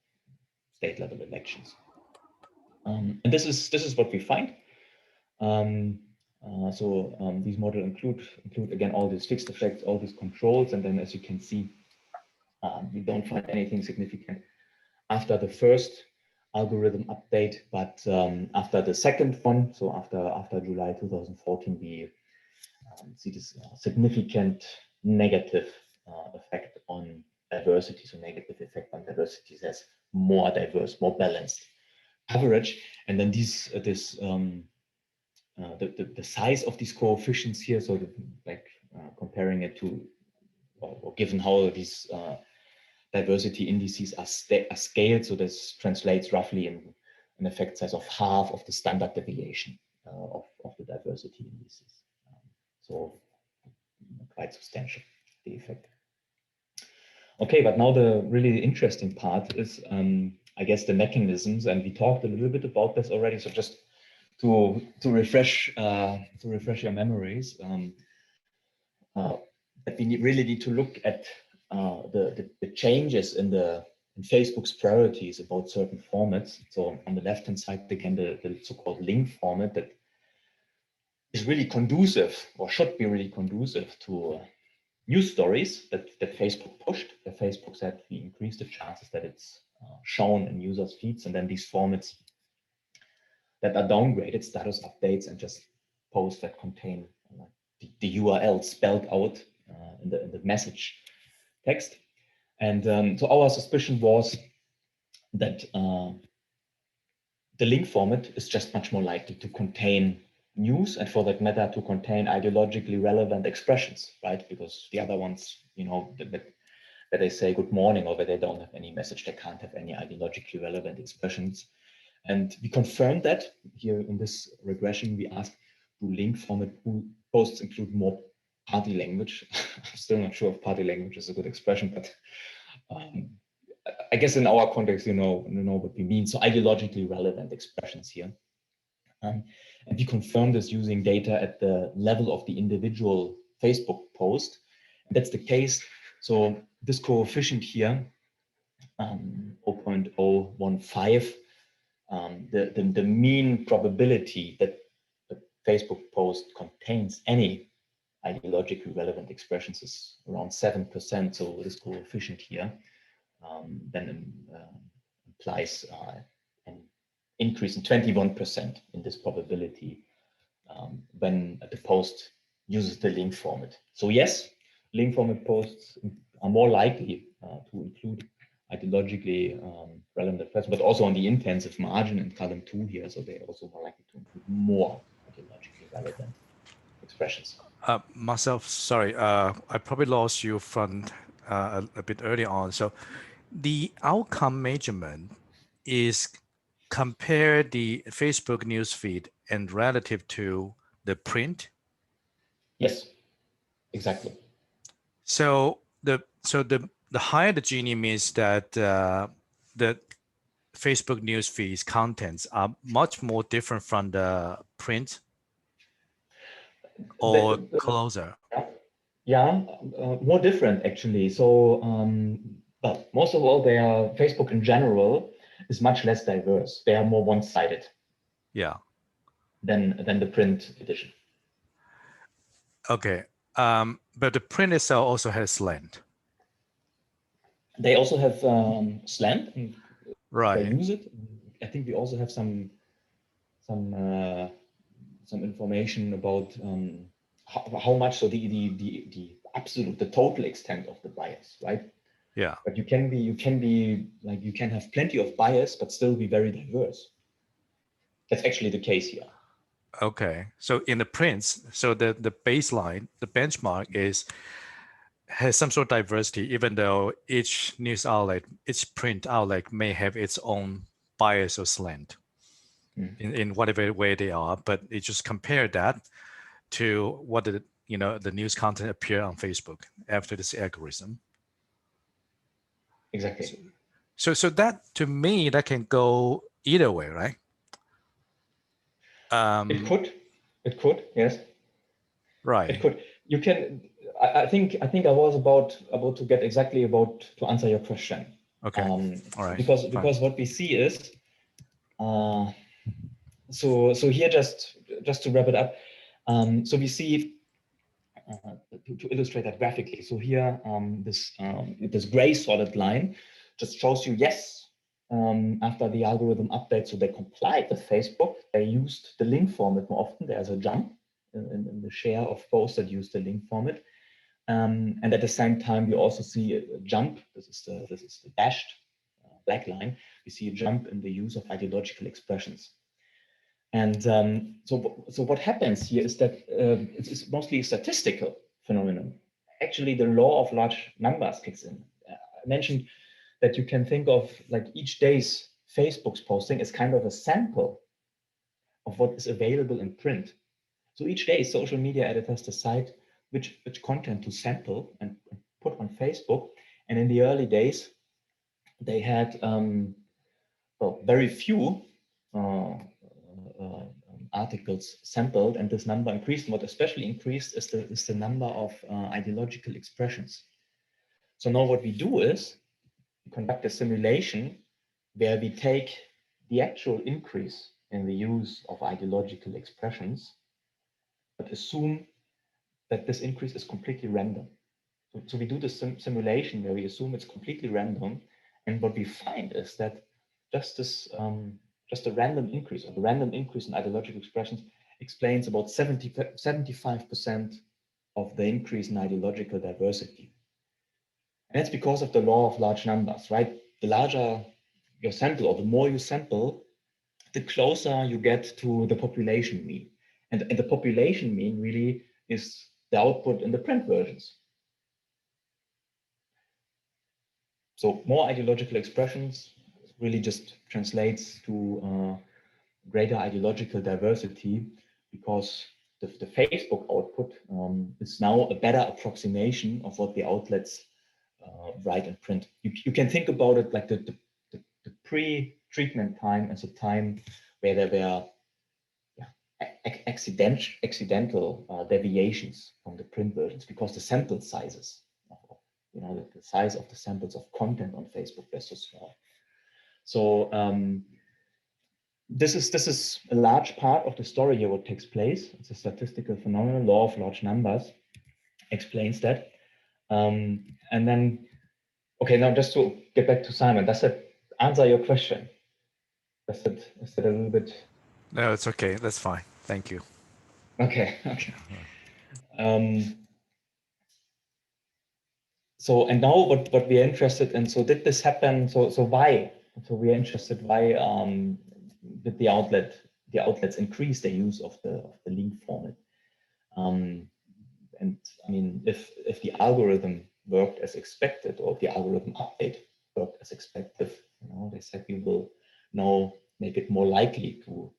state level elections. And this is what we find. These models include again all these fixed effects, all these controls, and then as you can see, we don't find anything significant after the first algorithm update, but after the second one, so after July 2014, we see this significant negative effect on diversity. So negative effect on diversity says more diverse, more balanced coverage, and then the size of these coefficients here. So comparing it to, or given how these diversity indices are scaled, so this translates roughly in an effect size of half of the standard deviation of the diversity indices. So quite substantial, the effect. Okay, but now the really interesting part is, I guess, the mechanisms, and we talked a little bit about this already. So just to refresh your memories, that we really need to look at the changes in Facebook's priorities about certain formats. So on the left-hand side, again, the so-called link format that is really conducive, or should be really conducive, to news stories that Facebook pushed. That Facebook said we increase the chances that it's shown in users' feeds, and then these formats that are downgraded, status updates, and just posts that contain the URL spelled out in the message text. And so our suspicion was that the link format is just much more likely to contain news, and for that matter to contain ideologically relevant expressions, right? Because the other ones, that they say good morning, or where they don't have any message, they can't have any ideologically relevant expressions. And we confirmed that here in this regression. We asked, do link format posts include more party language? I'm still not sure if party language is a good expression, but I guess in our context, you know what we mean. So ideologically relevant expressions here. And we confirmed this using data at the level of the individual Facebook post. And that's the case. So this coefficient here, 0.015, the mean probability that the Facebook post contains any ideologically relevant expressions is around 7%. So this coefficient here then implies an increase in 21% in this probability when the post uses the link format. So yes, link format posts are more likely to include ideologically relevant expressions, but also on the intensive margin in column 2 here. So they're also more likely to include more ideologically relevant expressions. Marcel, sorry, I probably lost you from a bit early on. So the outcome measurement is compare the Facebook newsfeed and relative to the print. Yes, exactly. So the higher the Gini means that the Facebook newsfeed's contents are much more different from the print, or closer. Yeah, more different actually. So, but most of all, they are Facebook in general is much less diverse. They are more one-sided Yeah. than the print edition. Okay. But the print itself also has slant. They also have slant. They Right. use it. I think we also have some information about how much, so the absolute, the total extent of the bias, right? Yeah. But you can have plenty of bias, but still be very diverse. That's actually the case here. Okay. So in the prints, so the baseline, the benchmark has some sort of diversity, even though each news outlet, each print outlet may have its own bias or slant in whatever way they are, but it just compare that to what the news content appear on Facebook after this algorithm. Exactly. So that, to me, that can go either way, right? It could, yes. Right. It could. You can. I think I was about to get exactly to answer your question. Okay. All right. Because what we see is, so here just to wrap it up. So we see, to illustrate that graphically. So here, this gray solid line just shows you, yes, after the algorithm update, so they complied with Facebook. They used the link format more often. There's a jump in the share of posts that use the link format. And at the same time, we also see a jump. This is the dashed black line. We see a jump in the use of ideological expressions. And so what happens here is that it's mostly a statistical phenomenon. Actually, the law of large numbers kicks in. I mentioned that you can think of like each day's Facebook's posting as kind of a sample of what is available in print. So each day, social media editors decide which content to sample and put on Facebook. And in the early days, they had very few articles sampled, and this number increased. And what especially increased is the number of ideological expressions. So now what we do is we conduct a simulation where we take the actual increase in the use of ideological expressions, but assume that this increase is completely random. So we do this simulation where we assume it's completely random, and what we find is that just a random increase, or the random increase in ideological expressions, explains about 75% of the increase in ideological diversity. And that's because of the law of large numbers, right? The larger your sample, or the more you sample, the closer you get to the population mean. And the population mean really is the output in the print versions. So more ideological expressions really just translates to greater ideological diversity, because the Facebook output is now a better approximation of what the outlets write and print. You can think about it like the pre-treatment time as a time where there were accidental deviations from the print versions, because the sample sizes, the size of the samples of content on Facebook were so small. So this is a large part of the story here, what takes place. It's a statistical phenomenon. Law of large numbers explains that. And then, okay, now just to get back to Simon, does that answer your question? Is that a little bit? No, it's okay. That's fine. Thank you. Okay. So, and now what we're interested in, so did this happen? So why? So we're interested why did the outlets increase their use of the link format? And I mean, if the algorithm worked as expected, or if the algorithm update worked as expected, they said we will now make it more likely for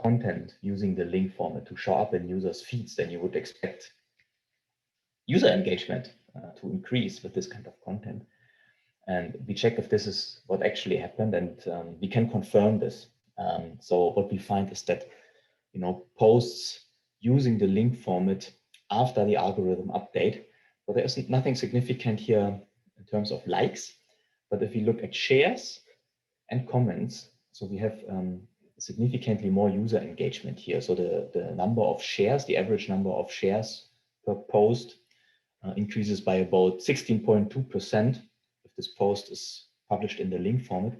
content using the link format to show up in users' feeds, then you would expect user engagement to increase with this kind of content. And we check if this is what actually happened, and we can confirm this. So what we find is that posts using the link format after the algorithm update, well, there is nothing significant here in terms of likes, But if you look at shares and comments, so we have significantly more user engagement here. So the number of shares, the average number of shares per post increases by about 16.2% if this post is published in the link format,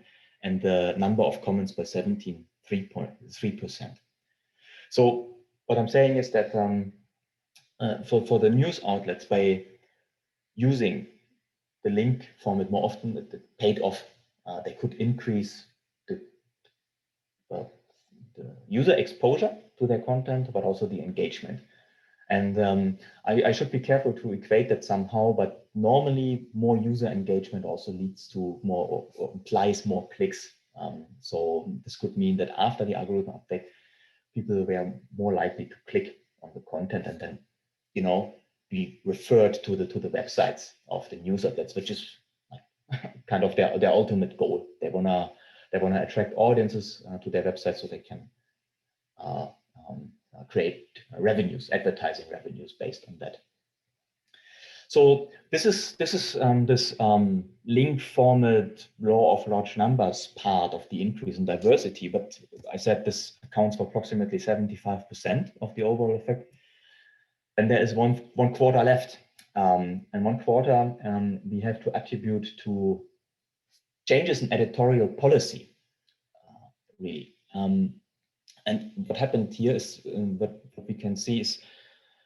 and the number of comments by 17.3%. So what I'm saying is that for the news outlets, by using the link format more often, it paid off. They could increase the user exposure to their content, but also the engagement. And I should be careful to equate that somehow, but normally more user engagement also leads to more, or implies more clicks. So this could mean that after the algorithm update, people were more likely to click on the content and then, be referred to the websites of the news outlets, which is kind of their ultimate goal. They wanna attract audiences to their website so they can create revenues, advertising revenues based on that. So this is link format law of large numbers part of the increase in diversity, but I said this accounts for approximately 75% of the overall effect. And there is one quarter left, and 1 quarter we have to attribute to changes in editorial policy, really. And what happened here is what we can see is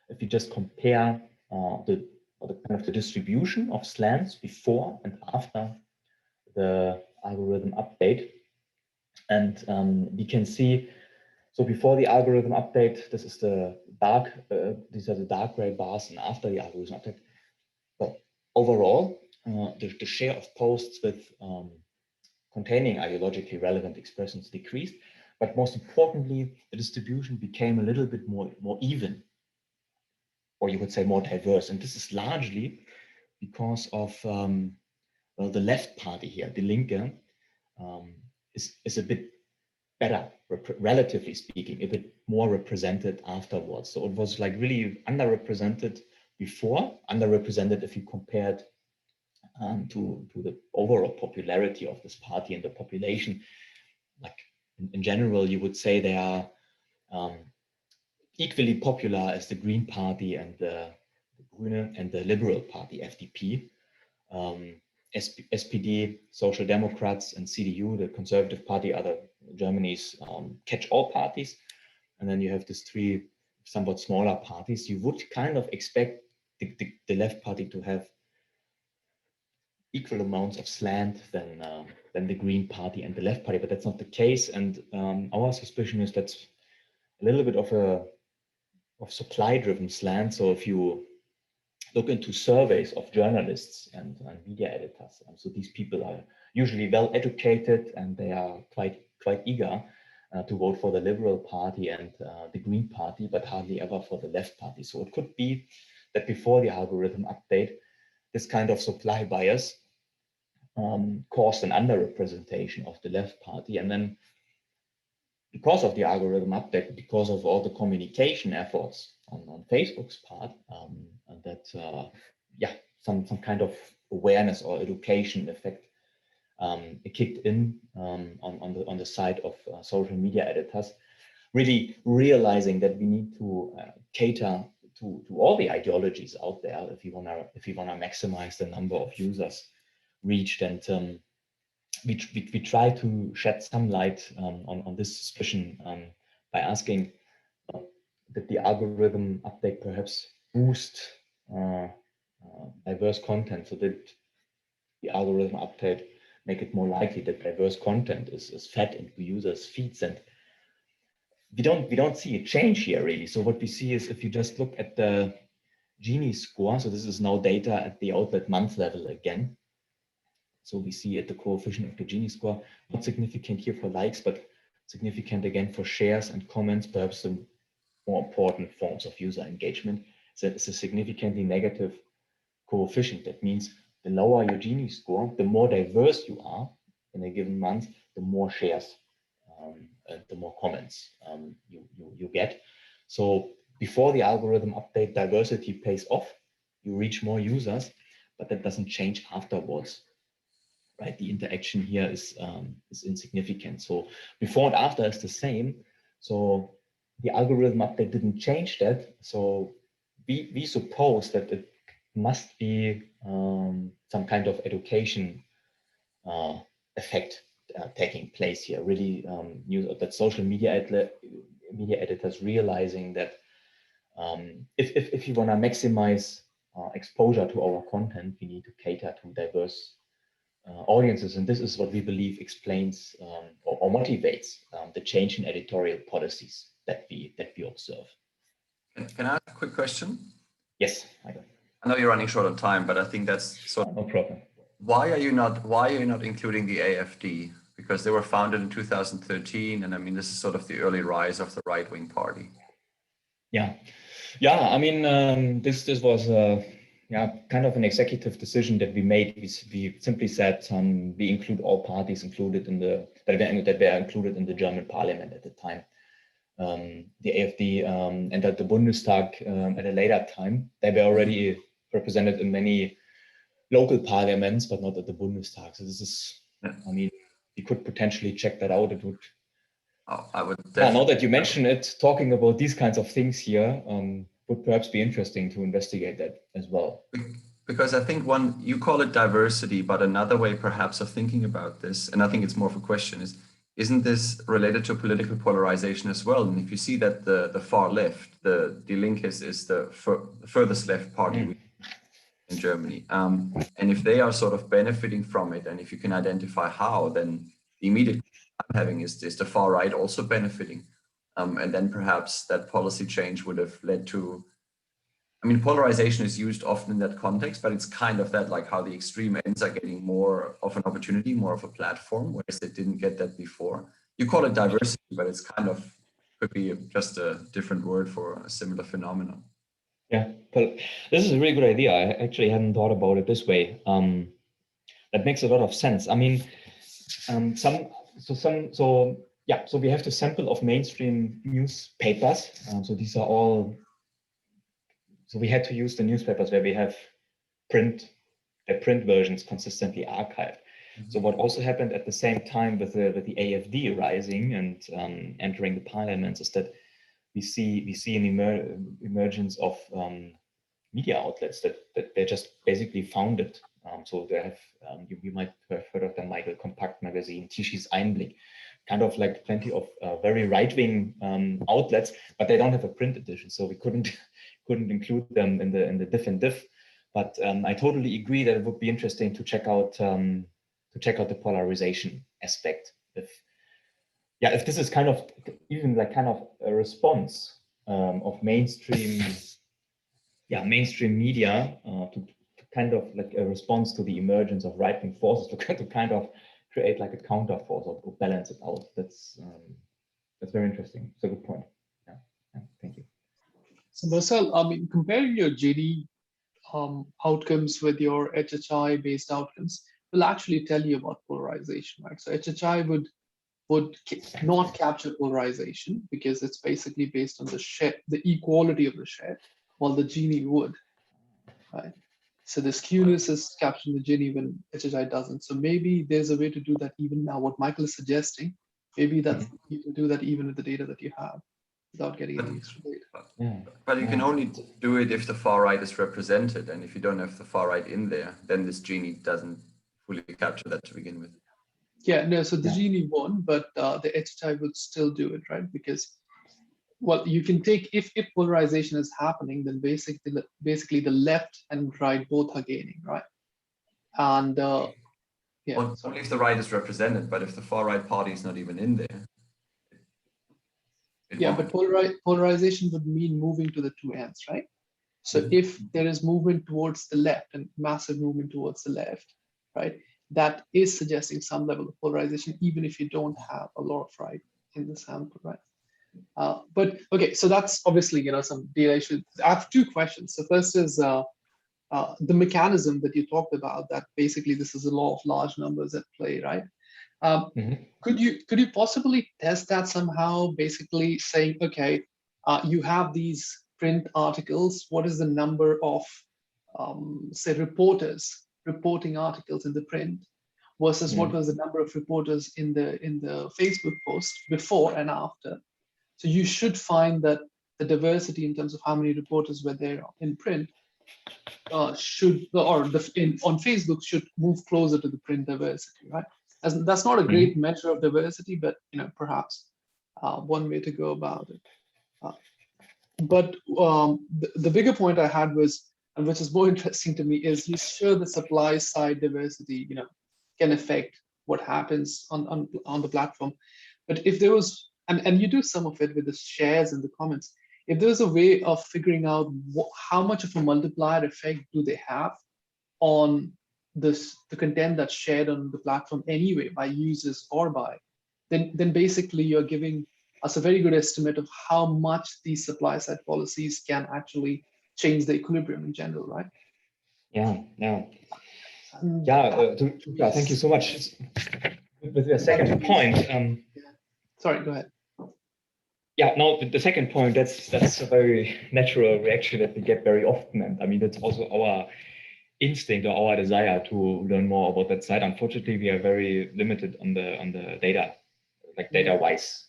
if you just compare the kind of the distribution of slants before and after the algorithm update, and we can see. So before the algorithm update, this is the dark. These are the dark gray bars, and after the algorithm update, but overall, the share of posts with containing ideologically relevant expressions decreased. But most importantly, the distribution became a little bit more even, or you could say more diverse. And this is largely because of well, the left party here, the Linke, is a bit better, relatively speaking, a bit more represented afterwards. So it was like really underrepresented before, underrepresented if you compared to the overall popularity of this party and the population. Like in general, you would say they are equally popular as the Green Party and the Grüne and the Liberal Party, FDP. SPD, Social Democrats, and CDU, the Conservative Party, are Germany's catch-all parties. And then you have these three somewhat smaller parties. You would kind of expect the left party to have equal amounts of slant than the Green Party and the Left Party, but that's not the case. And our suspicion is that's a little bit of supply-driven slant. So if you look into surveys of journalists and media editors, so these people are usually well educated and they are quite eager to vote for the Liberal Party and the Green Party, but hardly ever for the Left Party. So it could be that before the algorithm update, this kind of supply bias caused an underrepresentation of the Left Party. And then because of the algorithm update, because of all the communication efforts on Facebook's part, and that some kind of awareness or education effect it kicked in on the side of social media editors, really realizing that we need to cater to all the ideologies out there if you wanna maximize the number of users reached. And we try to shed some light on this suspicion by asking that the algorithm update perhaps boost diverse content, so that the algorithm update make it more likely that diverse content is fed into users' feeds. And we don't see a change here really. So what we see is, if you just look at the Gini score, so this is now data at the outlet month level again. So we see at the coefficient of the Gini score, not significant here for likes, but significant again for shares and comments, perhaps the more important forms of user engagement. So it's a significantly negative coefficient. That means the lower your Gini score, the more diverse you are in a given month, the more shares and the more comments you get. So before the algorithm update, diversity pays off. You reach more users, but that doesn't change afterwards. right? The interaction here is insignificant. So before and after is the same. So the algorithm update didn't change that. So we suppose that it must be some kind of education effect taking place here. Really, that social media editors realizing that if you want to maximize exposure to our content, we need to cater to diverse audiences, and this is what we believe explains or motivates the change in editorial policies that we observe. Can I ask a quick question? Yes, I do. I know you're running short on time, but I think that's no problem. Why are you not including the AfD? Because they were founded in 2013, and I mean, this is sort of the early rise of the right-wing party. Yeah. I mean, this was kind of an executive decision that we made. We simply said we include all parties included that were included in the German parliament at the time. The AfD entered the Bundestag at a later time. They were already represented in many local parliaments, but not at the Bundestag. So this is, I mean, we could potentially check that out. It would. I would. Now that you mention it, talking about these kinds of things here would perhaps be interesting to investigate that as well. Because I think you call it diversity, but another way perhaps of thinking about this, and I think it's more of a question, isn't this related to political polarization as well? And if you see that the far left, the Die Linke is the furthest left party in Germany, and if they are sort of benefiting from it, and if you can identify how, then the immediate I'm having is the far right also benefiting, and then perhaps that policy change would have led to. I mean, polarization is used often in that context, but it's kind of that, like how the extreme ends are getting more of an opportunity, more of a platform, whereas they didn't get that before. You call it diversity, but it's kind of could be just a different word for a similar phenomenon. Yeah, but this is a really good idea. I actually hadn't thought about it this way. That makes a lot of sense. I mean, so we have the sample of mainstream newspapers. So these are all. So we had to use the newspapers where we have print versions consistently archived. So what also happened at the same time with the AfD rising and entering the parliaments is that we see an emergence of media outlets that they're just basically founded. So they have you might have heard of the Michael Compact magazine, Tischis Einblick, kind of like plenty of very right-wing outlets, but they don't have a print edition, so we couldn't include them in the diff and diff. But I totally agree that it would be interesting to check out the polarization aspect. If this is kind of even like kind of a response of mainstream media to kind of like a response to the emergence of right-wing forces to kind of create like a counter force or balance it out. That's very interesting. It's a good point. Yeah. Thank you. So Marcel, I mean, comparing your JD outcomes with your HHI based outcomes will actually tell you about polarization, right? So HHI would not capture polarization because it's basically based on the equality of the share, while the Gini would, right? So the skewness is captured in the Gini when HHI doesn't. So maybe there's a way to do that even now. What Michael is suggesting, maybe you can do that even with the data that you have, without getting any extra data. But you can only do it if the far right is represented, and if you don't have the far right in there, then this Gini doesn't fully capture that to begin with. Yeah, no, so the Gini won, but the HHI would still do it, right? Because, well, you can take, if polarization is happening, then basically the left and right both are gaining, right? And Well, only if the right is represented, but if the far right party is not even in there. Yeah, but polarization would mean moving to the two ends, right? So if there is movement towards the left and massive movement towards the left, right, that is suggesting some level of polarization, even if you don't have a lot of right in the sample, right? But okay, so that's obviously, some data issues. I have two questions. So first is the mechanism that you talked about, that basically this is a law of large numbers at play, right? Could you possibly test that somehow, basically saying, okay, you have these print articles, what is the number of say reporters reporting articles in the print? versus what was the number of reporters in the Facebook post before and after. So you should find that the diversity in terms of how many reporters were there in print on Facebook should move closer to the print diversity, right? That's not a great measure of diversity, but perhaps one way to go about it. But the bigger point I had was, and which is more interesting to me, is you show the supply side diversity, can affect what happens on the platform. But if there was, and you do some of it with the shares and the comments, if there's a way of figuring out how much of a multiplier effect do they have on the content that's shared on the platform anyway by users or then basically you're giving us a very good estimate of how much these supply side policies can actually change the equilibrium in general, right? Yeah. Thank you so much. With your second point. Sorry, go ahead. Yeah, no, the second point, that's a very natural reaction that we get very often. And I mean, that's also our instinct or our desire to learn more about that side. Unfortunately, we are very limited on the data, like data-wise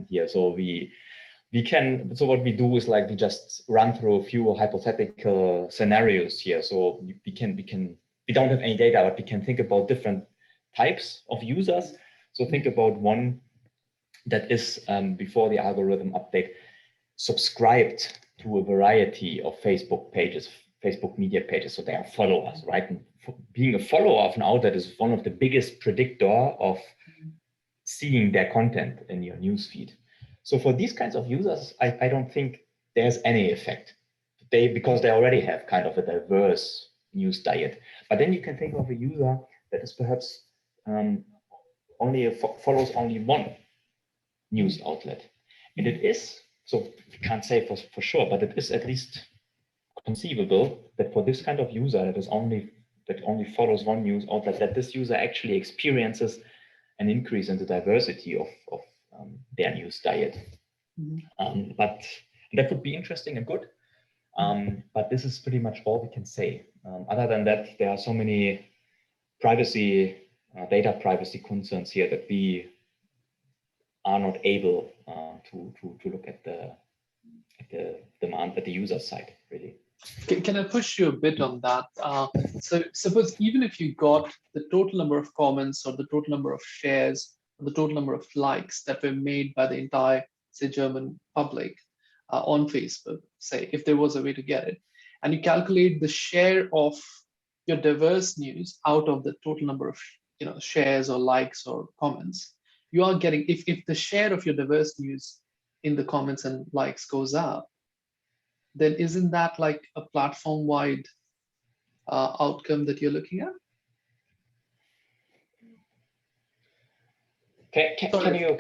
here. So what we do is like we just run through a few hypothetical scenarios here. So we don't have any data, but we can think about different types of users. So think about one that is before the algorithm update subscribed to a variety of Facebook pages, Facebook media pages. So they are followers, right? And being a follower of an outlet is one of the biggest predictor of seeing their content in your newsfeed. So for these kinds of users, I don't think there's any effect. Because they already have kind of a diverse news diet. But then you can think of a user that is perhaps follows only one news outlet. And it is, so we can't say for sure, but it is at least conceivable that for this kind of user that only follows one news outlet, that this user actually experiences an increase in the diversity of their news diet. But that would be interesting and good. But this is pretty much all we can say. Other than that, there are so many data privacy concerns here that we are not able to look at the demand at the user side, really. Can I push you a bit on that? So suppose even if you got the total number of comments or the total number of shares or the total number of likes that were made by the entire, say, German public on Facebook, say, if there was a way to get it, and you calculate the share of your diverse news out of the total number of shares or likes or comments, you are getting, if the share of your diverse news in the comments and likes goes up, then isn't that like a platform-wide outcome that you're looking at? Can you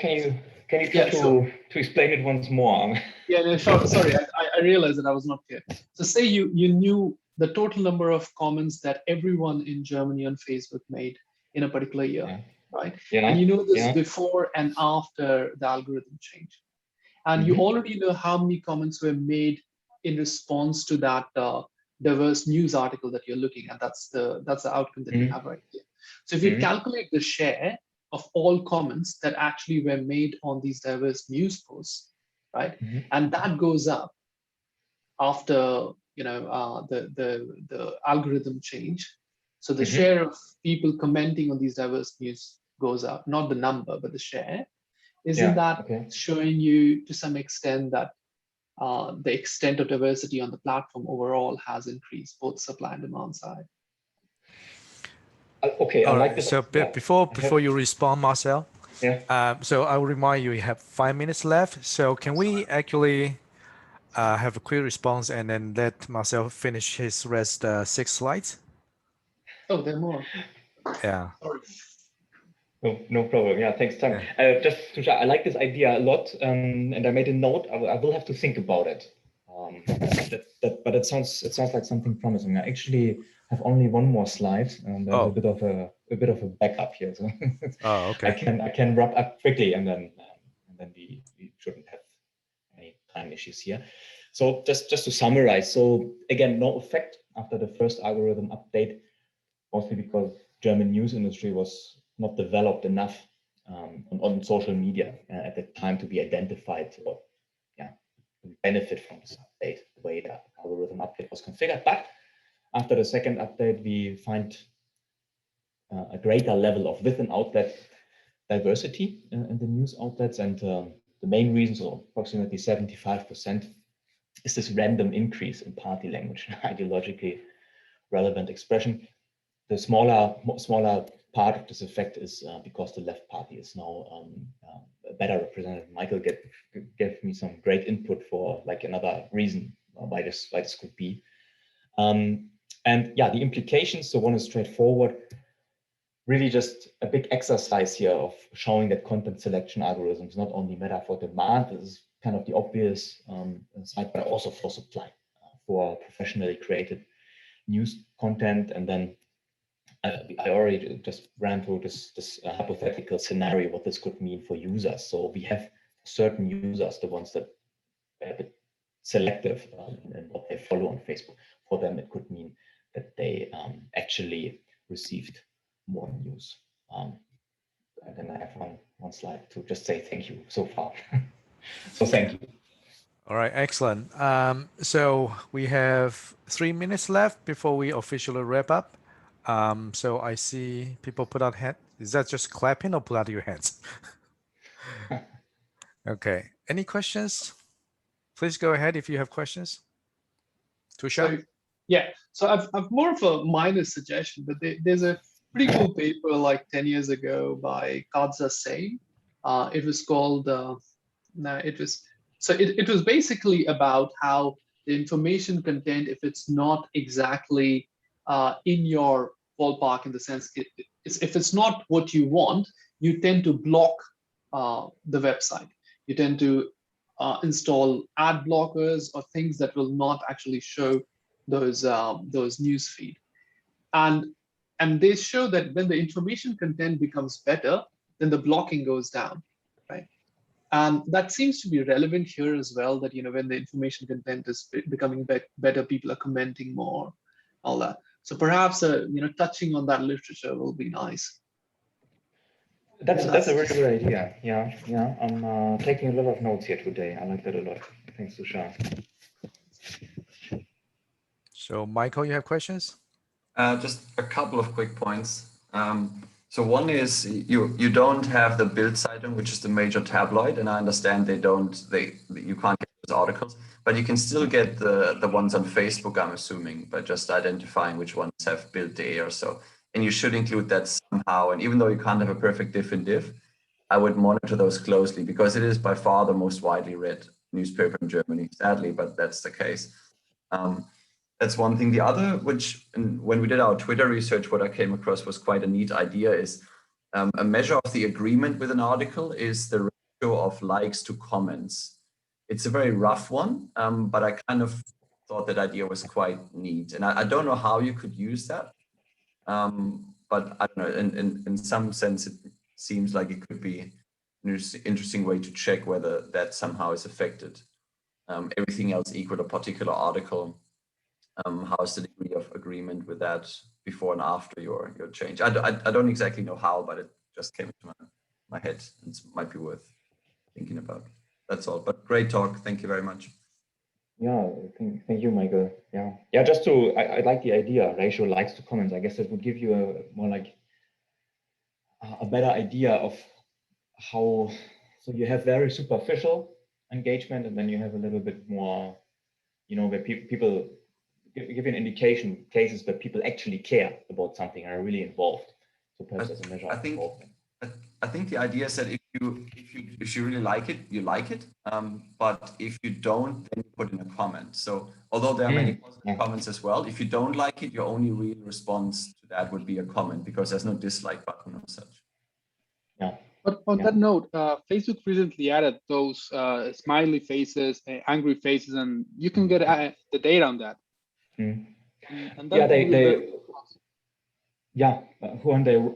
try to explain it once more? Yeah, no, sure. Sorry, I realized that I was not clear. So say you knew the total number of comments that everyone in Germany on Facebook made in a particular year, right? Yeah. And you know this before and after the algorithm change. And you already know how many comments were made in response to that diverse news article that you're looking at. That's the outcome that you have right here. So if you calculate the share of all comments that actually were made on these diverse news posts, right, and that goes up after the algorithm change. So the share of people commenting on these diverse news goes up, not the number, but the share. Isn't that showing you to some extent that the extent of diversity on the platform overall has increased, both supply and demand side? Okay, I like this. So before you respond, Marcel, so I'll remind you, you have 5 minutes left. So can we actually have a quick response and then let Marcel finish his rest 6 slides? Oh, there are more. Yeah. Sorry. No problem. Yeah, thanks, Tom. Just to share, I like this idea a lot, and I made a note. I will have to think about it. But it sounds like something promising. I actually have only one more slide, and there's a bit of a backup here. So I can wrap up quickly, and then we shouldn't have any time issues here. So just to summarize. So again, no effect after the first algorithm update, mostly because German news industry was not developed enough on social media at the time to be identified or benefit from this update, the way that algorithm update was configured. But after the second update, we find a greater level of within outlet diversity in the news outlets. And the main reasons, or approximately 75%, is this random increase in party language, ideologically relevant expression. The smaller part of this effect is because the left party is now better represented. Michael gave me some great input for like another reason why this could be. And yeah, the implications, so one is straightforward, really just a big exercise here of showing that content selection algorithms not only matter for demand, this is kind of the obvious side, but also for supply, for professionally created news content. And then I already just ran through this hypothetical scenario, what this could mean for users. So we have certain users, the ones that are a bit selective in what they follow on Facebook. For them, it could mean that they actually received more news. And then I have one slide to just say thank you so far. So thank you. All right, excellent. So we have 3 minutes left before we officially wrap up. So I see people put out hands. Is that just clapping or put out your hands? Okay. Any questions? Please go ahead if you have questions. Tusha? So, yeah, so I've more of a minor suggestion, but there's a pretty cool paper like 10 years ago by Garz. It was called, it was basically about how the information content, if it's not exactly in your ballpark, in the sense, if it's not what you want, you tend to block the website. You tend to install ad blockers or things that will not actually show those news feed. And they show that when the information content becomes better, then the blocking goes down, right? And that seems to be relevant here as well, that, when the information content is becoming better, people are commenting more, all that. So perhaps, touching on that literature will be nice. That's a really good idea. Yeah. I'm taking a lot of notes here today. I like that a lot. Thanks, Tusha. So Michael, you have questions? Just a couple of quick points. So one is you don't have the Bild Zeitung, which is the major tabloid, and I understand you can't get those articles, but you can still get the ones on Facebook, I'm assuming, by just identifying which ones have Bild.de or so. And you should include that somehow. And even though you can't have a perfect diff in diff, I would monitor those closely, because it is by far the most widely read newspaper in Germany, sadly, but that's the case. That's one thing. The other, when we did our Twitter research, what I came across was quite a neat idea, is a measure of the agreement with an article is the ratio of likes to comments. It's a very rough one, but I kind of thought that idea was quite neat. And I don't know how you could use that, but I don't know, in some sense, it seems like it could be an interesting way to check whether that somehow is affected. Everything else equal, a particular article. How's the degree of agreement with that before and after your change? I don't exactly know how, but it just came to my head. It might be worth thinking about. That's all. But great talk. Thank you very much. Yeah, thank you, Michael. Yeah. Just I like the idea, ratio likes to comments. I guess that would give you a better idea of how. So you have very superficial engagement, and then you have a little bit more, where people give you an indication, cases where people actually care about something and are really involved. So perhaps as a measure of involvement. I think the idea is that if you really like it, you like it. But if you don't, then you put in a comment. So although there are many positive comments as well, if you don't like it, your only real response to that would be a comment, because there's no dislike button or such. Yeah. But on that note, Facebook recently added those smiley faces, angry faces, and you can get the data on that. Mm. And that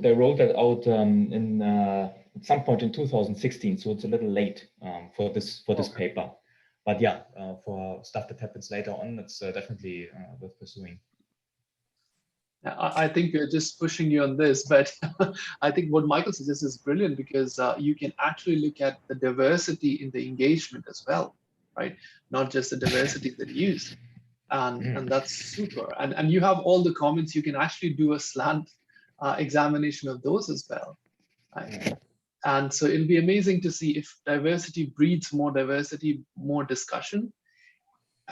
they rolled that out in at some point in 2016, so it's a little late for this paper. But yeah, for stuff that happens later on, it's definitely worth pursuing. I think we're just pushing you on this, but I think what Michael suggests is brilliant because you can actually look at the diversity in the engagement as well, right? Not just the diversity that used. And that's super. And you have all the comments. You can actually do a slant examination of those as well. Right? And so it'll be amazing to see if diversity breeds more diversity, more discussion.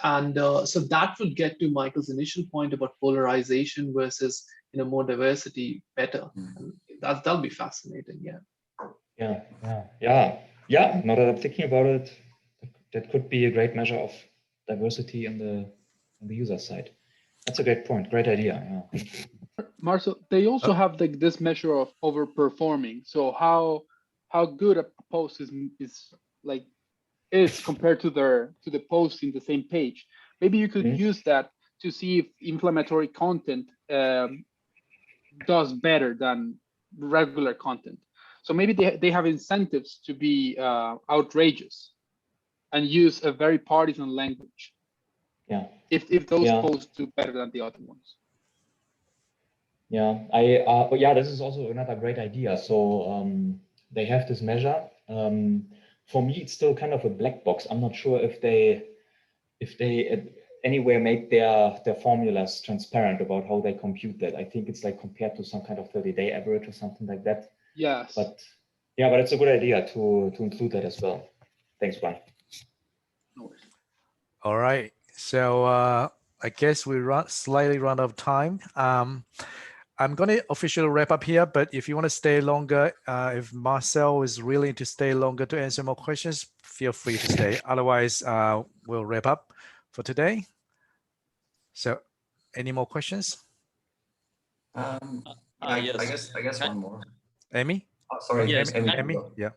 And so that would get to Michael's initial point about polarization versus more diversity better. And that'll be fascinating. Yeah. Now that I'm thinking about it, that could be a great measure of diversity on the user side. That's a great point. Great idea. Yeah. Marcel, they also have this measure of overperforming. So how good a post is compared to the post in the same page. Maybe you could use that to see if inflammatory content does better than regular content. So maybe they have incentives to be outrageous and use a very partisan language. Yeah. If those posts do better than the other ones. Yeah, this is also another great idea. So they have this measure. For me, it's still kind of a black box. I'm not sure if they anywhere make their formulas transparent about how they compute that. I think it's like compared to some kind of 30-day average or something like that. Yes. But it's a good idea to include that as well. Thanks, Juan. No worries. All right. So I guess we slightly run out of time. I'm going to officially wrap up here, but if you want to stay longer, if Marcel is willing to stay longer to answer more questions, feel free to stay. Otherwise, we'll wrap up for today. So any more questions? Yes. I guess one more. Amy? Oh, sorry, Yes, Amy. Amy? Yeah.